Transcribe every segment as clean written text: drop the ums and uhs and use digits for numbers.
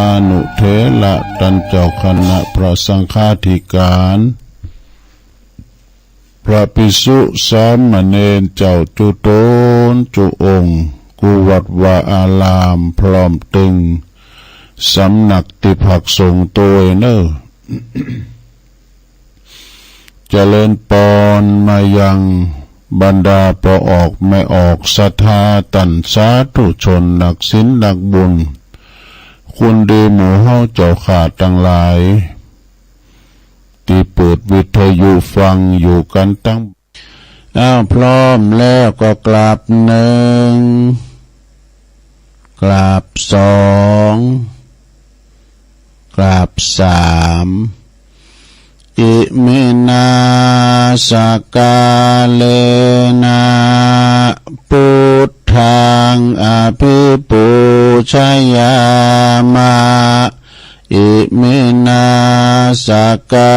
อนุเถระตันเจ้าคณะพระสังฆาธิการพระภิกษุสามเณรเจ้าจุโตนจุองค์กุวัดวาอารามพร้อมตึงสำนักติภักสงฆ์ตัวเนอเจริญปอนมายังบรรดาพอออกไม่ออกศรัทธาตันสาธุชนนักศีลนักบุญคุณดีหมู่เฮาเจ้าขาดทั้งหลายที่เปิดวิทยุฟังอยู่กันตั้งพร้อมแล้วก็กราบหนึ่งกราบสองกราบสามอิมินาสกาเลนะพุทธังอภิปูชยามะอิมินาสกา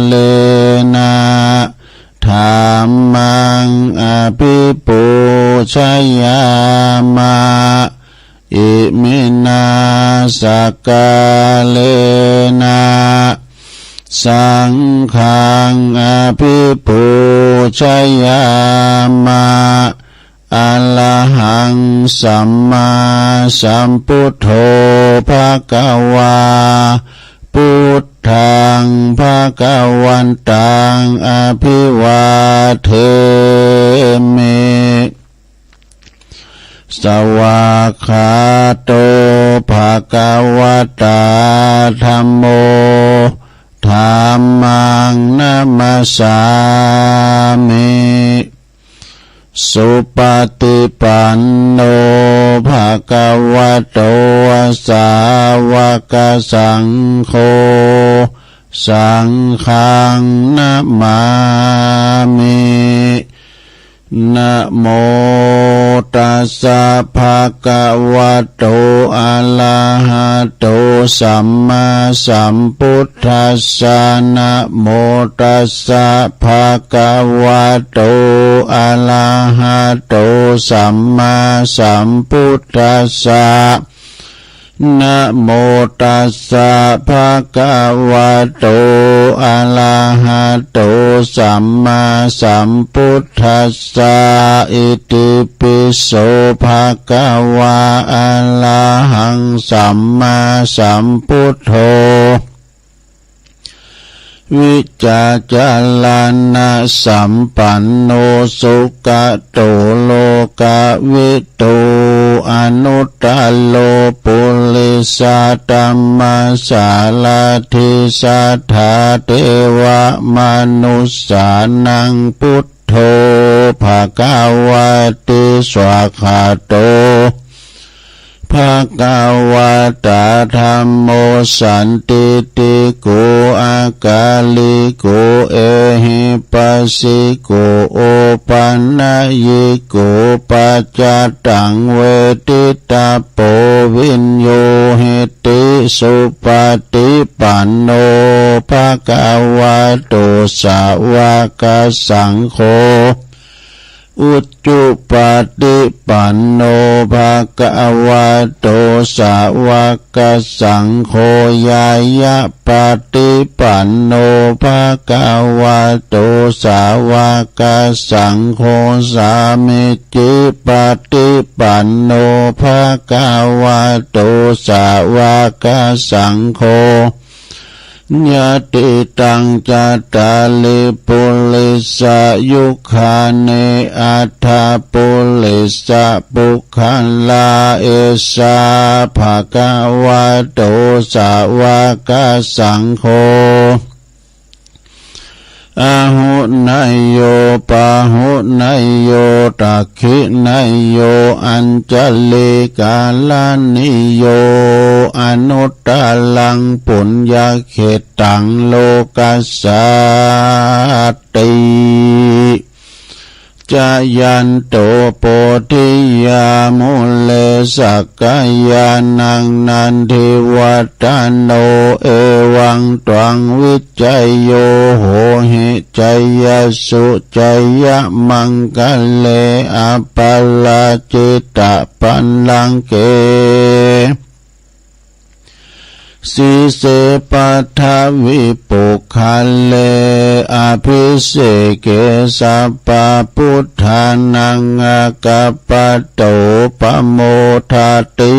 เลนะธัมมังอภิปูชยามะอิมินาสกาเลนะสังฆังอภิปูชยามะอะระหังสัมมาสัมพุทโธภะคะวาพุทธังภะคะวันตังอภิวาเทมิสวากขาโตภะคะวะตาธัมโมธัมมังนัมมัสสามิสุปฏิปันโนภะคะวะโตสาวกสังโฆสังฆังนะมามินะโมตัสสะภะคะวะโตอะระหะโตสัมมาสัมพุทธัสสะนะโมตัสสะภะคะวะโตอะระหะโตสัมมาสัมพุทธัสสะนะโมตัสสะภะคะวะโตอะระหะโตสัมมาสัมพุทธัสสะอิติปิโสภะคะวะอะระหังสัมมาสัมพุทโธวิจาจารณะสัมปันโนสุขโตโลกวิทูอนุตตโลปุริสตัมมาสาลาธิสัทธาเทวมนุสสานังพุทโธภะคะวะติสวากขาโตภะคะวะตาธัมโมสันติติโกอากาลิโกเอหิปัสสิโกโอปันนายิโกปัจจตังเวทิตาโปวินโยหิติสุปฏิปันโนภะคะวะโตสาวกสังโฆอุจจุปฏิปันโนภะคะวะโตสาวกสังโฆญายะปฏิปันโนภะคะวะโตสาวกสังโฆสามิจิปฏิปันโนภะคะวะโตสาวกสังโฆญาติตังจัตตาลิปุริสยุคาเนอัฏฐปุริสปุคัลลาเอสาภะคะวะโตสาวกสังโฆอาหุนายโยปาหุนายโยตักขินายโยอัญจลิกาลานิโยอนุตตลังปุญญเขตังโลกัสสติจายันโตโปธิยามุเลสักกายานังนันทิวัตโนเอวังตวังวิจัยโยโหหิจัยยสุจัยยมังคะเลอปัลลจิตตปันลังเก สีเสปัทวิปุคัลเลอภิเสเกสัพพะพุทธานังอากัปปะโตปะโมทาติ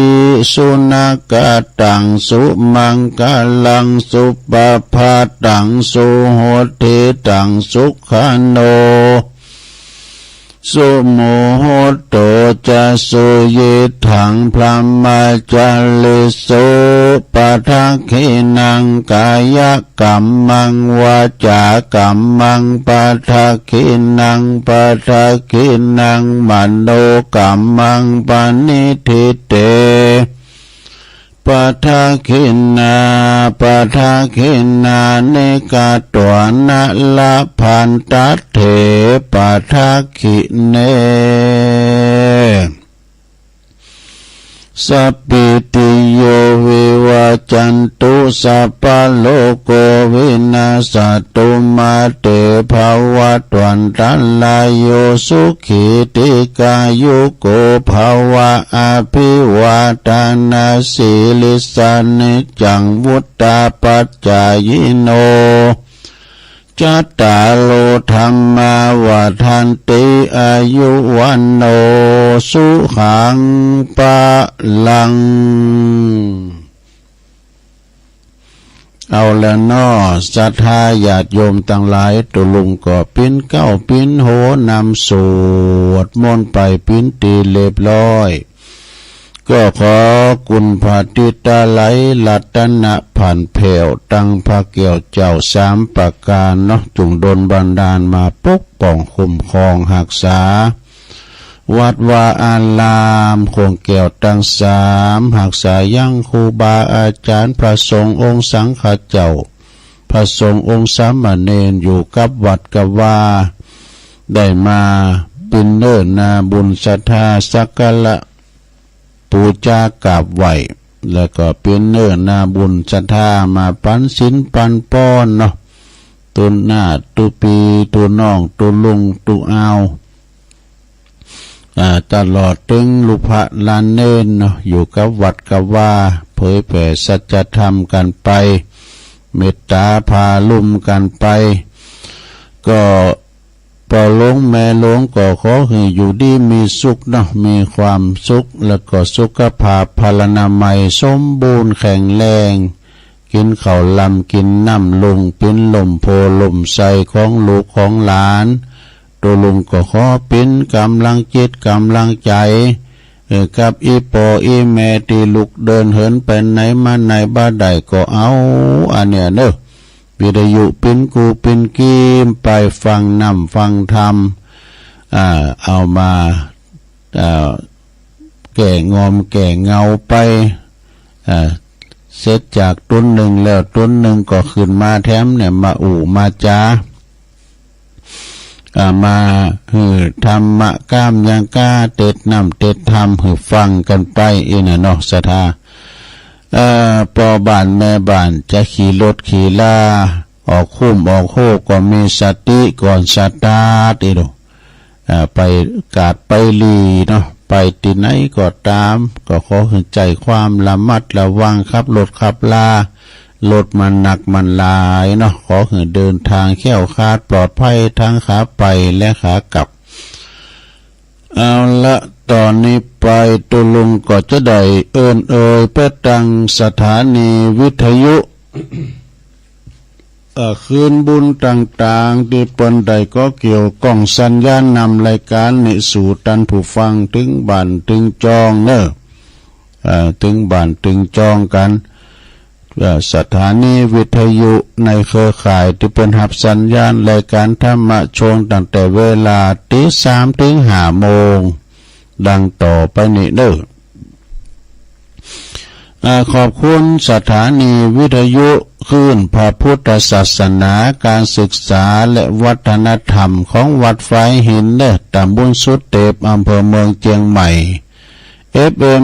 สุนักตังสุมังคลังสุปภาตังสุโหติตังสุขันโนสุโมโหโตจะสุยิถังพระมาจาลิโสปะทักขินังกายกัมมังวาจากัมมังปะทักขินังปะทักขินังมโนกัมมังปณิทิเตปะทักขินาปะทักขินาเนกาตัวนะละพันตัตเถปะทักขิเนสัพพิติโยวิวัจจันตุสัพพะโลกโควินาศตุมาเตภวัตวันตัลลายโยสุขิติกายุโกภวะอภิวาทานาสีลิสานิจังวุตตาปัจจายโนจัตตาโลธรรมาวาทันติอายุวันโนสุขังปะลังเอาละน้อศรัทธาญาติโยมทั้งหลายตุลุงก็ปิ้นเก้าปิ้นโหนำสวดมนต์ไปปิ้นตีเรียบร้อยก็ขอกุณพระติตาไหลลัตนะผ่านเพวตั้งพระเกี่ยวเจ้าสามประการเนาะจุงดลบันดาลมาปกป้องคุ้มครองหักษาวัดวาอารามคงเกี่ยวตั้งสามหักษายังครูบาอาจารย์พระสงฆ์องค์สังฆเจ้าพระสงฆ์องค์สามเณรอยู่กับวัดกับว่าได้มาปินเนิ่นนาบุญศรัทธาสักการะปูจากราบไหวแล้วก็เป็นเนื้อนาบุญศรัทธามาปันสินปันป้อนเนาะตุนหน้าตุปีตุน้องตุลุงตุเอาตลอดถึงลุพะลานเนินเนาะอยู่กับวัดกับว่าเผยแผ่สัจธรรมกันไปเมตตาพาลุ่มกันไปก็พอหลวงแม่หลวงก็ขอให้อยู่ดีมีสุขเนาะมีความสุขแล้วก็สุขภาพพลานามัยสมบูรณ์แข็งแรงกินข้าวลำกินน้ำลุงปิ้นลมโพลมใสของลูกของหลานตัวลุงก็ขอปิ้นกำลังจิตกำลังใจกับอีปออีแม่ที่ลุกเดินเหินไปไหนมาไหนบ้านใดก็เอาอันเนี้ยเนอะวิทยุปิ้นกูปิ้นกีมไปฟังนำฟังธรรมเอามาแก่งอมแก่เงาไปเสร็จจากต้นหนึ่งแล้วต้นหนึ่งก็ขึ้นมาแถมเนี่ยมามาจ้ามาธรรมะก้ามยังก้าเต็ดนำเต็ดธรรมฟังกันไปอินะเนาะศรัทธาปอบ้านแม่บ้านจะขี่รถขี่ลาออกคุ้มออกโคก็มีสติก่อนสตาร์ทดูไปกาดไปลีเนาะไปที่ไหนก็ตามก็ขอให้ใจความระมัดระวังขับรถขับลารถมันหนักมันหลายเนาะขอให้เดินทางแคล่วคลาดปลอดภัยทั้งขาไปและขากลับเอาละตอนนี้ไปตุลุงก็จะได้เไปตั้งสถานีวิทยุคืนบุญต่างๆที่เปิ้นใดก็เกี่ยวก้องสัญญาณนำรายการในสู่ตันผู้ฟังถึงบ้านถึงจองเนอะถึงบ้านถึงจองกันสถานีวิทยุในเครือข่ายที่เป็นหับสัญญาณรายการธรรมะชงตั้งแต่เวลาตี 3 ถึง 5 โมงดังต่อไปนี้เด้อขอบคุณสถานีวิทยุคลื่นพระพุทธศาสนาการศึกษาและวัฒนธรรมของวัดไฟหินเด้อตำบลสุดเตบอำเภอเมืองเชียงใหม่ FM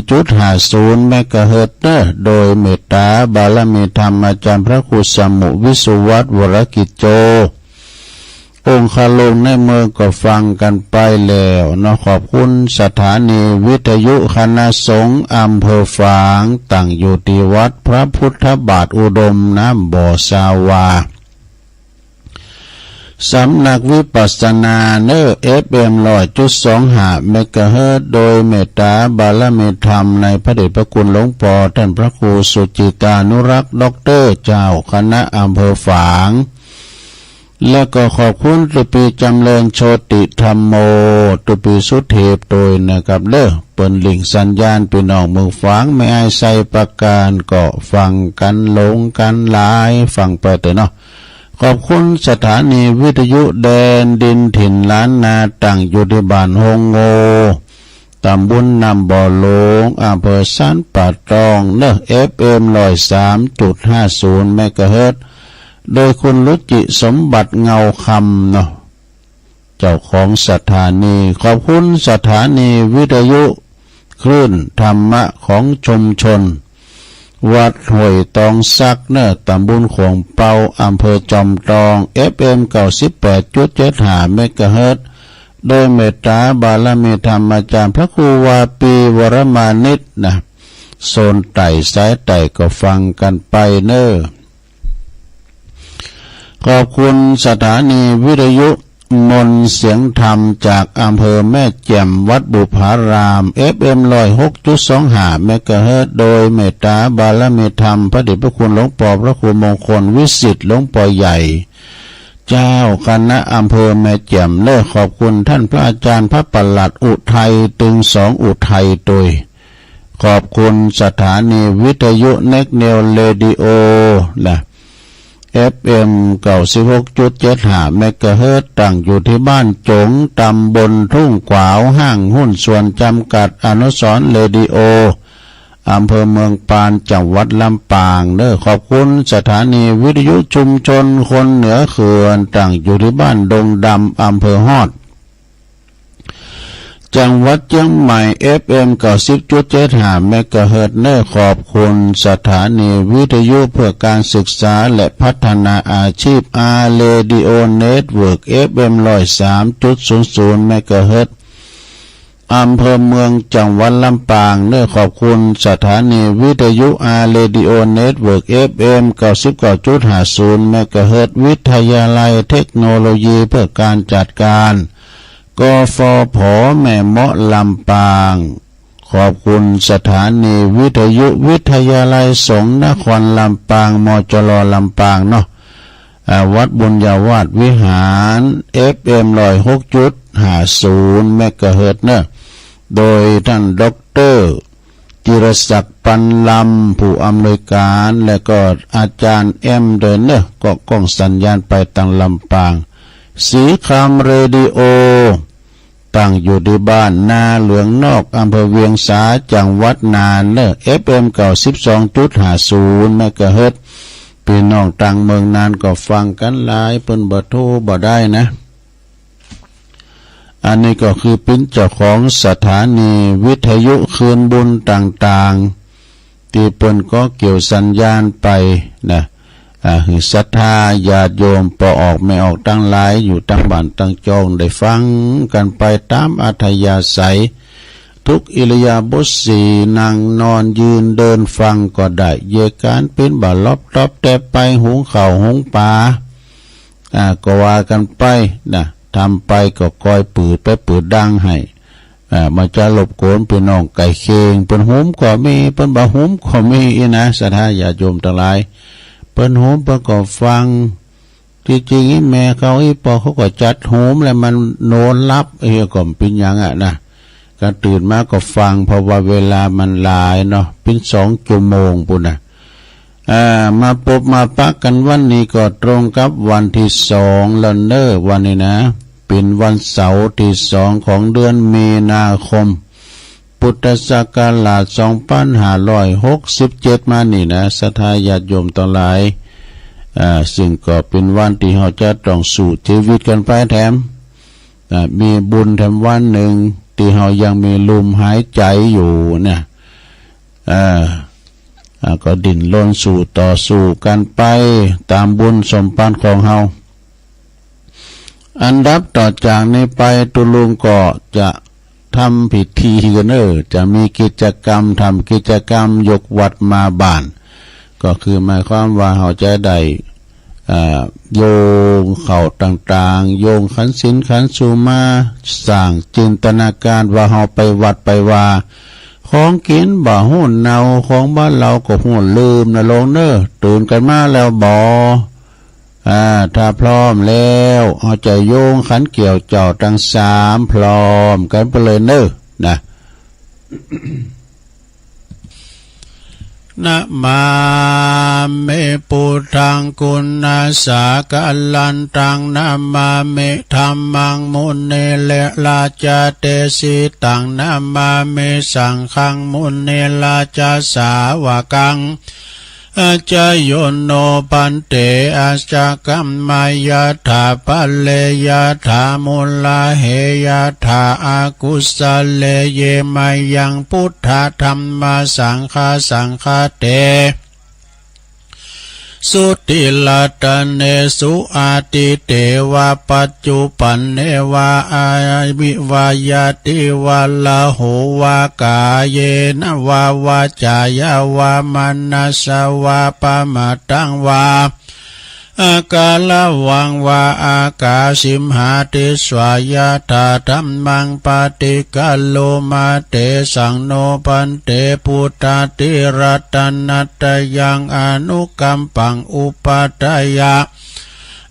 104.50 เมกะเฮิรตซ์โดยเมตตาบารมีธรรมอาจารย์พระครูสมุวิสุวัตรวรกิจโจ องค์คาลงในเมืองก็ฟังกันไปแล้วเนาะขอบคุณสถานีวิทยุคณะสงฆ์อำเภอฝางตั้งอยู่ที่วัดพระพุทธบาทอุดมน้ำบ่อสาวาสำนักวิปัสสนาเนอFM 100.25 เมกะเฮิรตซ์โดยเมตตาบารมีธรรมในพระเดชพระคุณหลวงพ่อท่านพระครูสุจิตานุรักษ์ด็อกเตอร์เจ้าคณะอำเภอฝางและก็ขอบคุณตุปีจำเริญโชติธรรมโมตุปีสุเทพโดยนะครับเด้อเปิ้นลิงสัญญาณพี่น้องเมืองฝางไม่อายใส่ประการก็ฟังกันหลงกันหลายฟังไปเถอะเนาะขอบคุณสถานีวิทยุแดนดินถิ่นล้านนาตั้งอยู่ที่บ้านฮงโงตำบลนำบ่อหลวงอำเภอสันป่าตองเนอะ FM 103.50 เมกะเฮิรตซ์โดยคุณรุจิสมบัติเงาคำเนาะเจ้าของสถานีขอบคุณสถานีวิทยุคลื่นธรรมะของชุมชนวัดห้วยตองซักเนอตำบลขวงเปาอำเภอจอมทอง FM 98.75 เมกะเฮิรตซ์โดยเมตตาบารมีธรรมอาจารย์พระครูวาปีวรมานิตนะโซนไต่สายไต่ก็ฟังกันไปเนอขอบคุณสถานีวิทยุมนเสียงธรรมจากอำเภอแม่แจ่มวัดบุพาราม FM 106.25 เมกะเฮิรตซ์โดยเมตตาบารมีธรรมพระเดชพระคุณหลวงพ่อพระครูมงคลวิสิทธิ์หลวงพ่อใหญ่เจ้าคณะอำเภอแม่แจ่มเลิกขอบคุณท่านพระอาจารย์พระปลัดอุทัยตึงสองอุทัยโดยขอบคุณสถานีวิทยุเน็กเนลเรดิโอและ FM 96.75 เมกะเฮิรตซ์ตั้งอยู่ที่บ้านจงตำบลทุ่งขวาวห้างหุ้นส่วนจำกัดอนุสรณ์เรดิโออำเภอเมืองปานจังหวัดลำปางเด้อขอบคุณสถานีวิทยุชุมชนคนเหนือเขื่อนตั้งอยู่ที่บ้านดงดำอำเภอฮอดจังหวัดเชียงใหม่ FM 90.75 เมกะเฮิรตซ์เนอขอบคุณสถานีวิทยุเพื่อการศึกษาและพัฒนาอาชีพอาร์เรดิโอเน็ตเวิร์ก FM 103.00 เมกะเฮิรตซ์อำเภอเมืองจังหวัดลำปางเนอขอบคุณสถานีวิทยุอาร์เรดิโอเน็ตเวิร์ก FM 99.50 เมกะเฮิรตซ์วิทยาลัยเทคโนโลยีเพื่อการจัดการกฟผ.แม่เมาะลำปางขอบคุณสถานีวิทยุวิทยาลัยสงฆ์นครลำปางมจรลำปางเนาะวัดบุญญาวาสวิหาร FM 106.50 เมกะเฮิรตซ์เนาะโดยท่านด็อกเตอร์จิรศักดิ์ปันลำผู้อำนวยการและก็อาจารย์เอ็มเดินเนาะก็กล้องสัญญาณไปทางลำปางสีคำเรดิโอตั้งอยู่ที่บ้านนาเหลืองนอกอำเภอเวียงสาจังหวัดน่านเนอ FM 92.50 เมกะเฮิรตซ์พี่น้องต่างเมืองน่านก็ฟังกันหลายเปิ้นบ่โทรบ่ได้นะอันนี้ก็คือเป็นเจ้าของสถานีวิทยุคืนบุญต่างๆที่เปิ้นก็เกี่ยวสัญญาณไปนะศรัทธาญาติโยมพอออกไม่ออกตั้งหลายอยู่ตั้งบ้านตั้งจองได้ฟังกันไปตามอัธยาศัยทุกอิริยาบถสี่นั่งนอนยืนเดินฟังก็ได้เยการเป็นบ่ลอบตอบแต่ไปหุงข้าวหุงปลาก็ว่ากันไปนะทำไปก็คอยปืดไปปืดดังให้มาจะหลบโกนพี่น้องไก่เคงเป็นหุมก็มีเป็นบ่หุมก็มีนะศรัทธาญาติโยมทั้งหลายเปิ้นโหมประกอบฟังจริงๆแม่เขาพอเขาก็จัดโหมแล้วมันโนนรับก็เป็นอย่างนะการตื่นมาก็ฟังเพราะว่าเวลามันหลายเนาะเป็น2 ชั่วโมงปุ่นมาพบมาปักกันวันนี้ก็ตรงกับวันที่2แล้วเนอวันนี้นะเป็นวันเสาร์ที่2ของเดือนมีนาคมพุทธศักราช 2567 มานี่นะศรัทธาญาติโยมทั้งหลายซึ่งก็เป็นวันที่เราจะต้องสู่ชีวิตกันไปแถมมีบุญแถมวันหนึ่งที่เรายังมีลมหายใจอยู่เนี่ยก็ดิ้นรนสู่ต่อสู้กันไปตามบุญสมปานของเรา อันดับต่อจากนี้ไปตุลุงก็จะทำพิธีกันจะมีกิจกรรมทำกิจกรรมยกวัดมาบ้านก็คือหมายความว่าเราจะได้โยงเข่าต่างๆโยงขันศีลขันสุมาสร้างจินตนาการว่าเราไปวัดไปว่าของกินบ่หุ่นเนาของบ้านเราก็หุ่นลืมนะลงตื่นกันมาแล้วถ้าพร้อมแล้วเราจะโยงขันเกี่ยวเจ้าทั้งสามพร้อมกันไปเลยนะ นะมาเมปุถังกุณาสากลันตังนะมาเมธัมมังมุนเนเลลาจาเตสิตังนะมาเมสังฆังมุนเนลาจาสาวกังอาจายโยนโนปันเตอาจากัมมายาถาปัลเลยาถามุลลาเหยาถาอากุสเลเยมายังพุทธธรรมสังฆสังฆเตสุติลาตเนสุอาติเตวะปัจจุปันเนวะอาวิวายติวะละโหวากาเยนะวาวาจายาวามานัสวะปะมะตังวาอากาลวังวาอากาสิมหาติสวายาธาธัมมังปฏิกัลโลมาเตสังโนปันเตพุทธติรัตนัตยังอนุกัมปังอุปาทายะ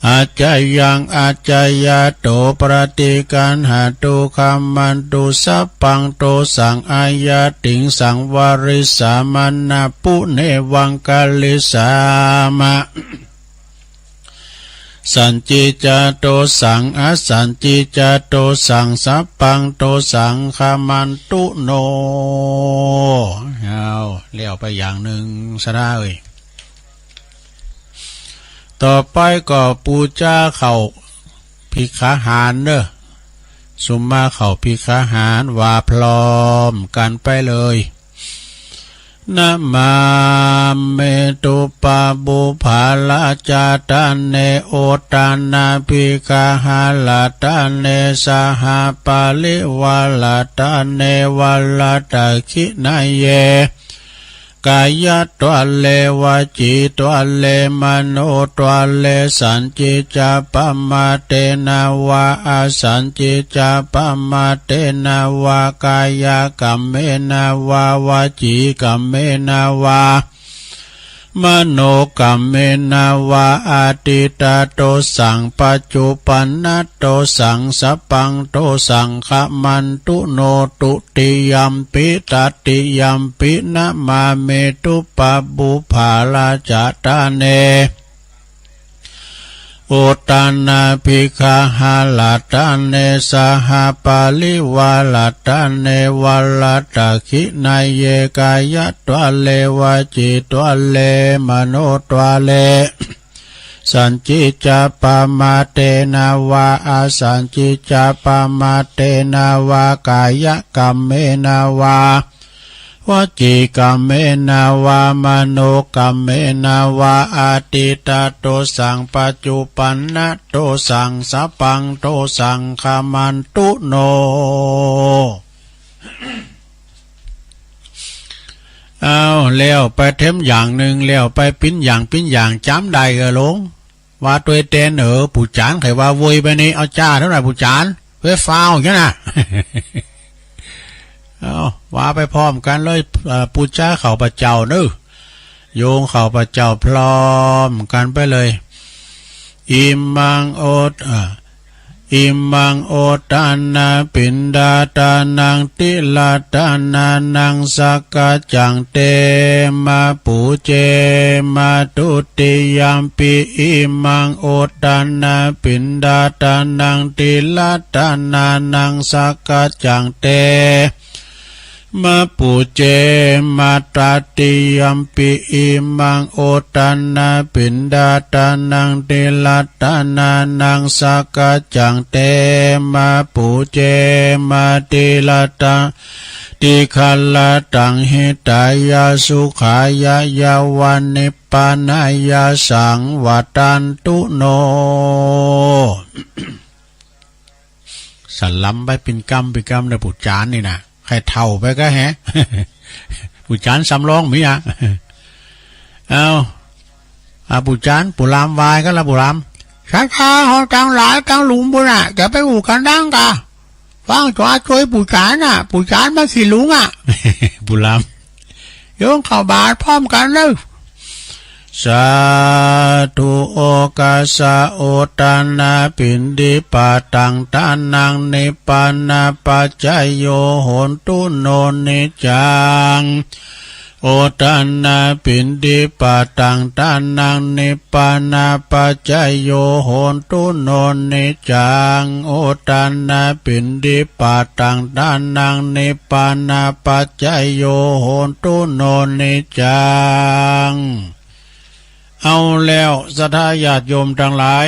อาจายังอาจายาโตปฏิกันหาตุคัมมันตุสัพพังโตสังอายาติงสังวาริสามัญนาปุเนวังกาลิสามะสันจิจโตสังอสันจิจโตสังสัพพังโตสังฆมันตุโนเอาเลี้ยวไปอย่างหนึ่งสระต่อไปก็ปูจาเข่าภิกขหารสุมมาเข่าภิกขหารว่าพร้อมกันไปเลยนะมาเมตุปาบุภาลาจาตาเนโอตานาภิกขาหาลาตาเนสหปาลิวาลาตาเนวาลาตาคินาเยกายตัวเลวจิตัวเลมโนตัวเลสันจิจาปมาเตนาวาอสันจิจาปมาเตนาวากายกัมเมนาวาวจิกัมเมนาวามโนกัมเมนาวาอาติตาโตสังปัจจุปันนโตสังสัพพังโตสังฆมันตุโนตุติยัมปิตติยัมปินะมาเมตุปะบุภาลาจาตาเนโอตานาภิกขาหาลาตาเนสหปาลิวาลาตาเนวาลาตาคินาเยกายตัวเลวจิตัวเลมโนตัวเลสันจิจาปมาเตนาวาอาสันจิจาปมาเตนาวากายกัมเมนาวาวจีกัมเมนาวามโนกัมเมนาวาอาติตาโตสังปัจจุปันนโตสังสัพพังโตสังฆมันตุโนเอาเลี้ยวไปเทมอย่างหนึ่งเลี้ยวไปปิ้นอย่างจำได้ก็ลงว่าตัวเต้นผู้จานใครว่าโวยไปนี่เอาจ้าเท่าไหร่ผู้จานเพื่อฟาวอย่างนั้นเอาว่าไปพร้อมกันเลยปูจ้าเข่าพระเจ้าโยงเข่าพระเจ้าพร้อมกันไปเลยอิมังโอตานาปินดาตานังติลาตานานังสักกะจังเตมาปูเจมาตุติยัมปิอิมังโอตานาปินดาตานังติลาตานานังสักกะจังเตมาปูเจมาตาติยัมปิอิมังโอตานาปินดาตานังเตลัตตานานังสักกะจังเตมาปูเจมาติลัตตาติขัลลตังหิตายาสุขายายาวันนิพพานายาสังวัตันตุโน สันล้ำไปเป็นกำในปู่จานนี่นะใครเท่าไปก็แฮะ ปู่จานสำรองมีอ่ะเอาปู่จานปู่รามวายก็ละปู่รามช้าเขาจังหลายจังหลุมบุญอ่ะจะไปอู่กันดังกะฟังจ้าช่วยปู่จานอ่ะปู่จานมาขี่ลุงอ่ะ ปู่รามโยงเข้าบาทพร้อมกันเลยสาธุโอกาสะโอตานาปินดิปะตังตานังนิปานาปัจจโยโหนตุโนนิจังโอตานาปินดิปะตังตานังนิปานาปัจจโยโหนตุโนนิจังโอตานาปินดิปะตังตานังนิปานาปัจจโยโหนตุโนนิจังเอาแล้วสัทธาญาติโยมทั้งหลาย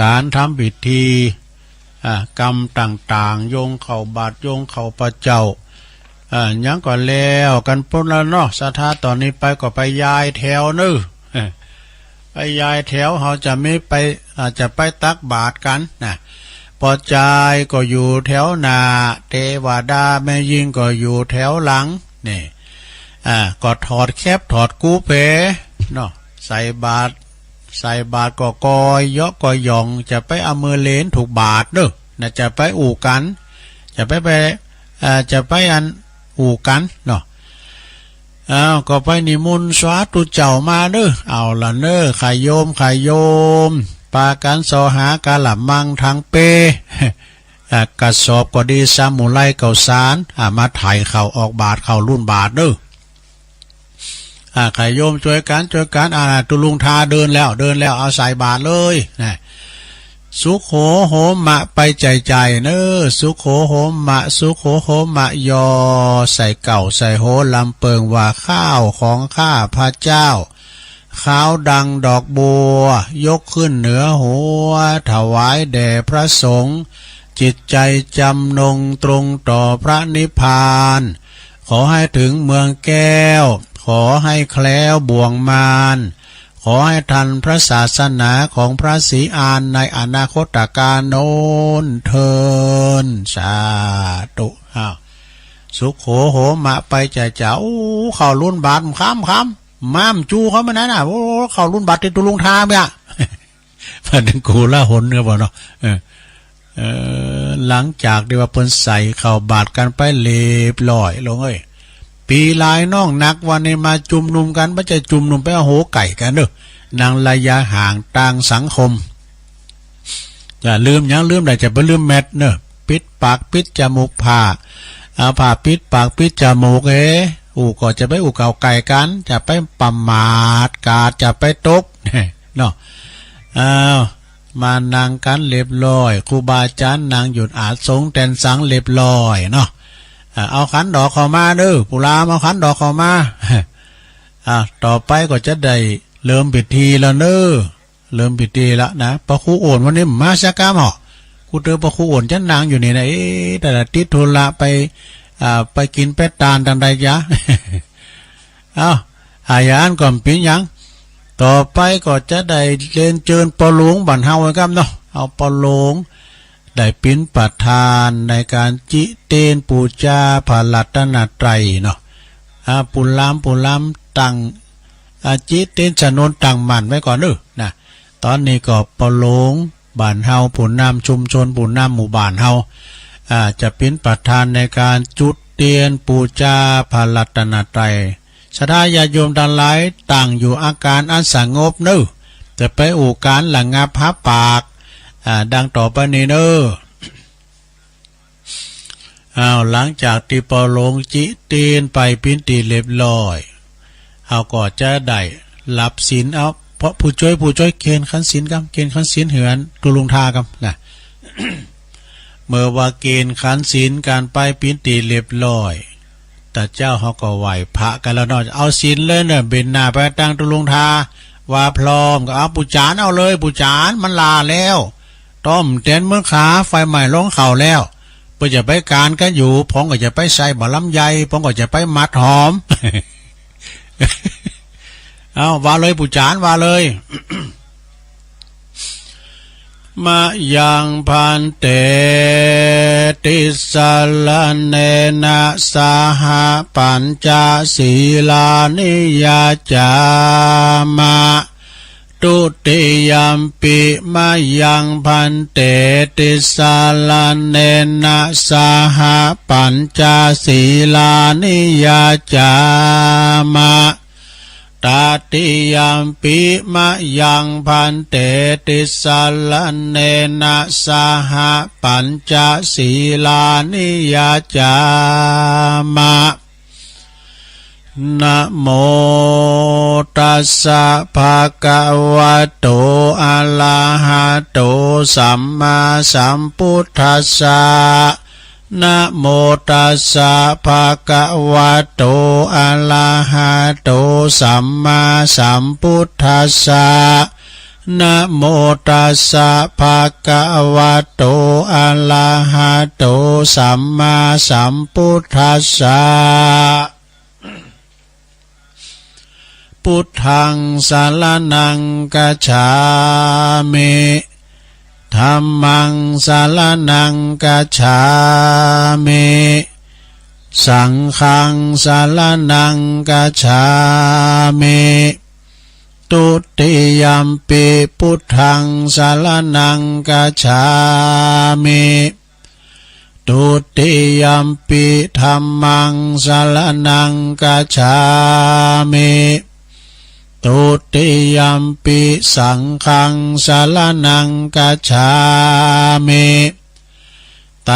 การทำพิธีกรรมต่างๆโยงเข่าบาทโยงเข่าพระเจ้ายังก่อนแล้วกันพุ่นแล้วเนาะสัทธาตอนนี้ไปก็ไปย้ายแถวนึไปย้ายแถวเขาจะไม่ไปอาจจะไปตักบาทกันนะพอใจก็อยู่แถวหน้าเทวดาแม่ยิงก็อยู่แถวหลังนี่ก็ถอดแคบถอดกูเป๋เนาะใส่บาทก็กอยยกก็ยองจะไปเอามือเลนถูกบาทเด้อน่ะจะไปอู่กันจะไปอันอู่กันเนาะก็ไปนิมนต์สวาตุเจ้ามาเด้อเอาละเน้อขายโยมปากันสอหากะละมังทางเปกระสอบก็ดีซามูไลเก่าสารมาถ่ายเข่าออกบาทเข่ารุ่นบาทเด้อขายโยมช่วยกันตุลุงทาเดินแล้วเอาใส่บาทเลยนะสุโขโหมะไปใจเน้อสุโขโหมะยอใส่เก่าใส่โหลำเปิงว่าข้าวของข้าพระเจ้าข้าวดังดอกบัวยกขึ้นเหนือหัวถวายแด่พระสงฆ์จิตใจจำนงตรงต่อพระนิพพานขอให้ถึงเมืองแก้วขอให้แคล้วบ่วงมารขอให้ทันพระศาสนาของพระศรีอานในอนาคตกาลโน้นเทินสาธุสุขโขโหมะไปใจเจ้าเข้ารุ่นบาทค้ำม้ามจูเขามานั้นเข้ารุ่นบาทที่ตุลุงทาเนี่ยพันกูละหนเนี่ยบ่เนาะหลังจากที่ว่าเพิ่นใส่เข้าบาทกันไปเรียบร้อยลงปีลายน้องนักวันนี้มาจุ่มนุมกันไม่ใช่จุ่มนุมไปโหไก่กันเด้อนางระยะห่างต่างสังคมอย่าลืมได้จะไปลืมแมทเนอะปิดปากปิดจมูกผ้าเอาผ้าปิดปากปิดจมูกก็จะไปเก่าไก่กันจะไปประมาทกาจะไปตกเนาะมานั่งกันเรียบร้อยครูบาอาจารย์นางหยุดอาจสงแตนสังเรียบร้อยเนาะเอาขันดอกเข้ามาเด้อปุรามเอาขันดอกเข้ามาต่อไปก็จะได้เริ่มพิธีแล้วเน้อเริ่มพิธีละนะพระครูโอนวันนี้มาสักกามหรอกูเจอพระครูโอนฉันนางอยู่นี่นะแต่ละติดทุระไปกินเป็ดตาลตังใดจ๊ะหายานก่อนปียังต่อไปก็จะได้เรียนเชิญปอหลวงบันเฮาไว้ครับเนาะเอาปอหลวงได้เป็นประธานในการจิเตนปูชาพระรัตนตรัยเนาะปุลามตั้งจิเตนฉนนตั้งมันไว้ก่อนเด้อนะตอนนี้ก็ปอหลวงบ้านเฮาผู้นำชุมชนผู้นำหมู่บ้านเฮาจะเป็นประธานในการจุดเตียนปูชาพระรัตนตรัยศรัทธาญาติโยมทั้งหลายตั้งอยู่อาการอันสงบเน้อจะไปอู่การหลังงับพับปากดังต่อไปนี้เน้อหลังจากที่ปอหลวงจิเตียนไปพิธีเรียบร้อยก็จะได้หลับศีลเพราะผู้ช่วยเกณฑ์ขันศีลครับเกณฑ์ขันศีลเหือนตุลุงทาครับนะ เมื่อว่าเกณฑ์ขันศีลการไปพิธีเรียบร้อยแต่เจ้าเขาก็ไหวพระกันแล้วเนาะเอาศีลเลยเนี่ยเบนหน้าไปตั้งตุลุงทาว่าพร้อมก็เอาปูจานเอาเลยปูจานมันลาแล้วต้มเต้นเมื่อขาไฟใหม่ลงเข่าแล้วเพื่อจะไปการกันอยู่พองก็จะไปใส่บะลำไยพองก็จะไปมัดหอม เอาว่าเลยปูจานว่าเลย มะยังพันเตติสลเนนะสหปัญจศีลานิยาจามะตุติยัมปิมะยังพันเตติสลเนนะสหปัญจศีลานิยาจามะตติยัมปิมะยังพันเตติสลเนนะสหปัญจศีลานิยาจามะนะโมตัสสะภะคะวะโตอะระหะโตสัมมาสัมพุทธัสสะนะโมตัสสะภะคะวะโตอะระหะโตสัมมาสัมพุทธัสสะนะโมตัสสะภะคะวะโตอะระหะโตสัมมาสัมพุทธัสสะพุทธังสรณังกัจฉามิธัมมังสรณังกัจฉามิสังฆังสรณังกัจฉามิตุติยัมปิพุทธังสรณังกัจฉามิตุติยัมปิธัมมังสรณังกัจฉามิตุติยัมปิสังฆังสรณังกัจฉามิต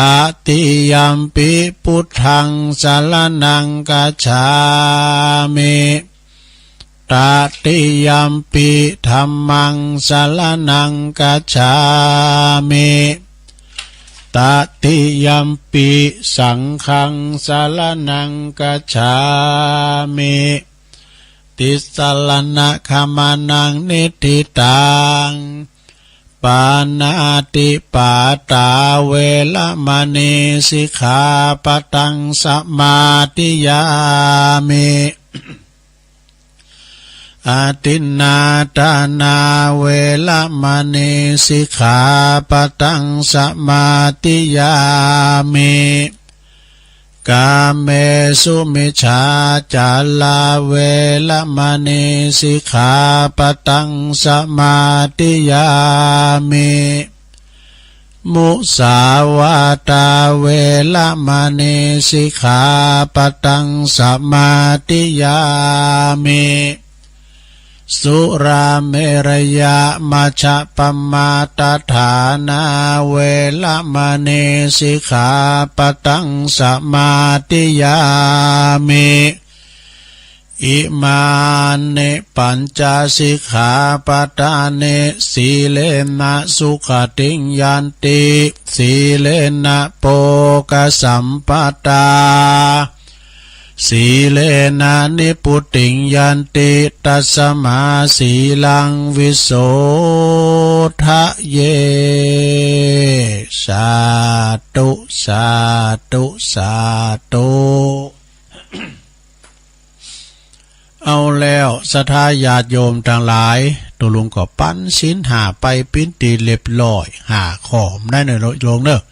ติยัมปิพุทธังสรณังกัจฉามิตติยัมปิธัมมังสรณังกัจฉามิตติยัมปิสังฆังสรณังกัจฉามิติสรณะขมานังนิทิตังปานาติปาตาเวรมณีสิกขาปตังสมาธิยามิอาทินนาทานาเวรมณีสิกขาปตังสมาธิยามิกาเมสุมิจฉาจาลาเวรมณีสิกขาปตังสมาธิยามิมุสาวาตาเวรมณีสิกขาปตังสมาธิยามิสุราเมรยะมัชฌะปมาตฐานาเวรมณีสิกขาปตังสมาธิยามิอิมานิปัญจสิกขาปทานิสีเลนะสุขติงยันติสีเลนะโภคสัมปทาสีเลนะนิพุติงยันติตัสสมาสีลังวิโสทะเยสาธุสาธุสาธุเอาแล้วศรัทธาญาติโยมทั้งหลายตัวลุงก็ปั้นศีลหาไปปิ้นตีเรียบร้อยหาของได้เนอะลงเนอะ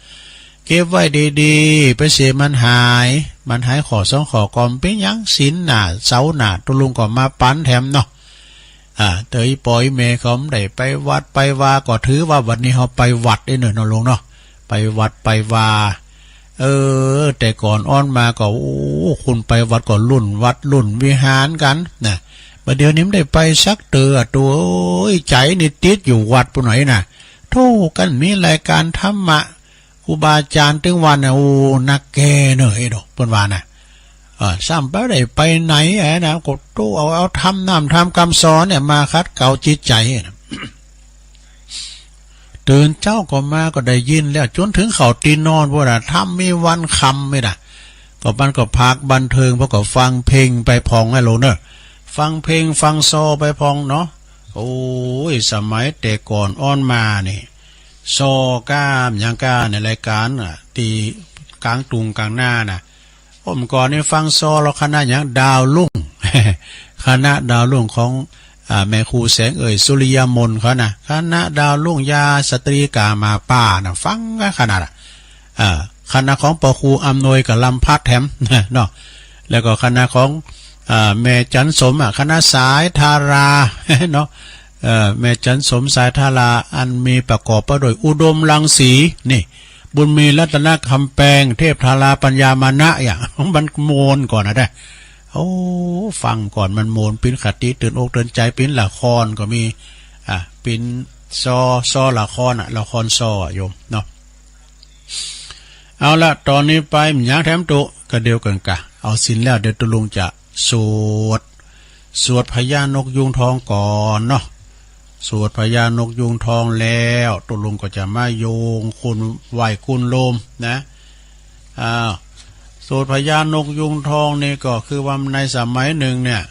เก็บไว้ดีๆไปเสียมันหายขอสองขอกอมเป็นยังศีลหนาเสาหนาตัวลุงก็มาปั้นแถมเนาะเตยปอยเมเขาได้ไปวัดไปวาก็ถือว่าวันนี้เขาไปวัดได้เนอะลุงเนาะไปวัดไปวาแต่ก่อนอ้อนมาก็โอ้คุณไปวัดก็รุ่นวัดรุ่นวิหารกันนะประเดี๋ยวนี้ไม่ได้ไปสักเตือตัวใจนี่ติดอยู่วัดปุ่นไหนน่ะโธ่กันมีรายการธรรมะครูบาอาจารย์ถึงวันน่ะโอ้นักแก่เนอะไอ้ดอกปุ่นวาน่ะซ้ำไปได้ไปไหนนะก็ตู้เอาทำน้ำทำคำสอนเนี่ยมาคัดเก่าจิตใจนะตื่นเจ้าก็มาก็ได้ยินแล้วจนถึงเขาตีนอนพวกน่ะทำมีวันคำไม่ได้ก็บ้านก็พักบันเทิงเพราะก็ฟังเพลงไปพองให้โลเนอะฟังเพลงฟังโซไปพองเนาะโอ้ยสมัยแต่ก่อนอ้อนมานี่โซก้ามยังก้าในรายการตีกลางตุงกลางหน้าน่ะผมก่อนนี่ฟังโซเราคณะอย่างดาวลุ่ง คณะดาวลุ่งของ แม่ครูแสงสุริยมนเขานะคณะดาวลุ่งยาสตรีกามาป้านะฟังก็ขนาดคณะของปอครูอำนวยกับลำพัดแถมเนาะแล้วก็คณะของแม่จันสมคณะสายธาราเนาะแม่จันสมสายธาราอันมีประกอบไปด้วยอุดมรังสีนี่บุญมีรัตนคำแปลงเทพธาราปัญญามานะอย่างมันโมนก่อนนะได้โอ้ฟังก่อนมันโมนปิ้นขัดตีตื่นอกตื่นใจปิ้นละครก็มีปิ้นซอละครละครซอโยมเนาะเอาละตอนนี้ไปมันยังแถมตุก็เดียวกันกะเอาสินแล้วเดี๋ยวตุลุงจะสวดพญานกยุงทองก่อนเนาะสวดพญานกยุงทองแล้วตุลุงก็จะมาโยงคุณไหวคุณโลมนะสวดพญานกยุงทองนี่ก็คือว่าในสมัยหนึ่งเนี่ย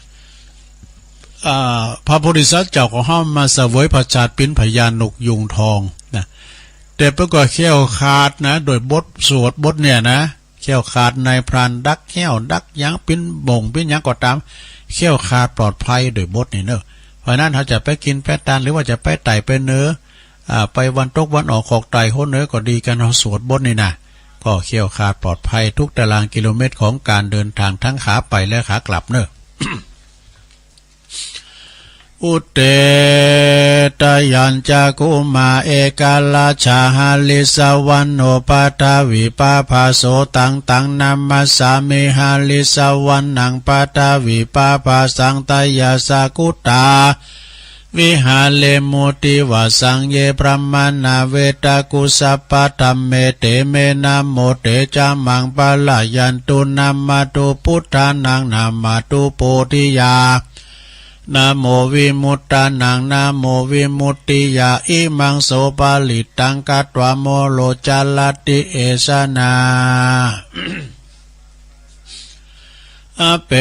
พระโพธิสัตว์เจ้าของห้ามมาเสวยพระชาติเป็นพญานกยุงทองนะแต่ประกอบเขี้ยวขาดนะโดยบทสวดบทเนี่ยนะเขี้ยวขาดในพรานดักเขี้ยวดักยั้งปิ้นบ่งปิ้นยั้งก็ตามเขี้ยวขาดปลอดภัยโดยบทนี่เนอะเพราะนั้นเขาจะไปกินแปะตานหรือว่าจะไปไต่ไปเนื้อไปวันตกวันออกขอกไต่โหเนื้อก็ดีกันเขาสวดบทนี่นะก็เขี้ยวขาดปลอดภัยทุกตารางกิโลเมตรของการเดินทางทั้งขาไปและขากลับเนอะ อุเตตยัญจักขุมาเอกาลาชาหาลิสวันโนปาทาวิปาภาโสตังตังนัมมัสสามิหาลิสวันนังปาทาวิปาภาสังตายาสากุตาวิหาเลมุติวาสังเยปรมานาเวตากุสัพพะธัมเมเตเมนะโมเตจามังปะลายันตุนัมมาตุพุทธานังนามาตุโพธิยานะโมวิมุตตานังนะโมวิมุตติยาอิมังโสปาลิตังกัตวะโมโลจาลติเอสนาอเป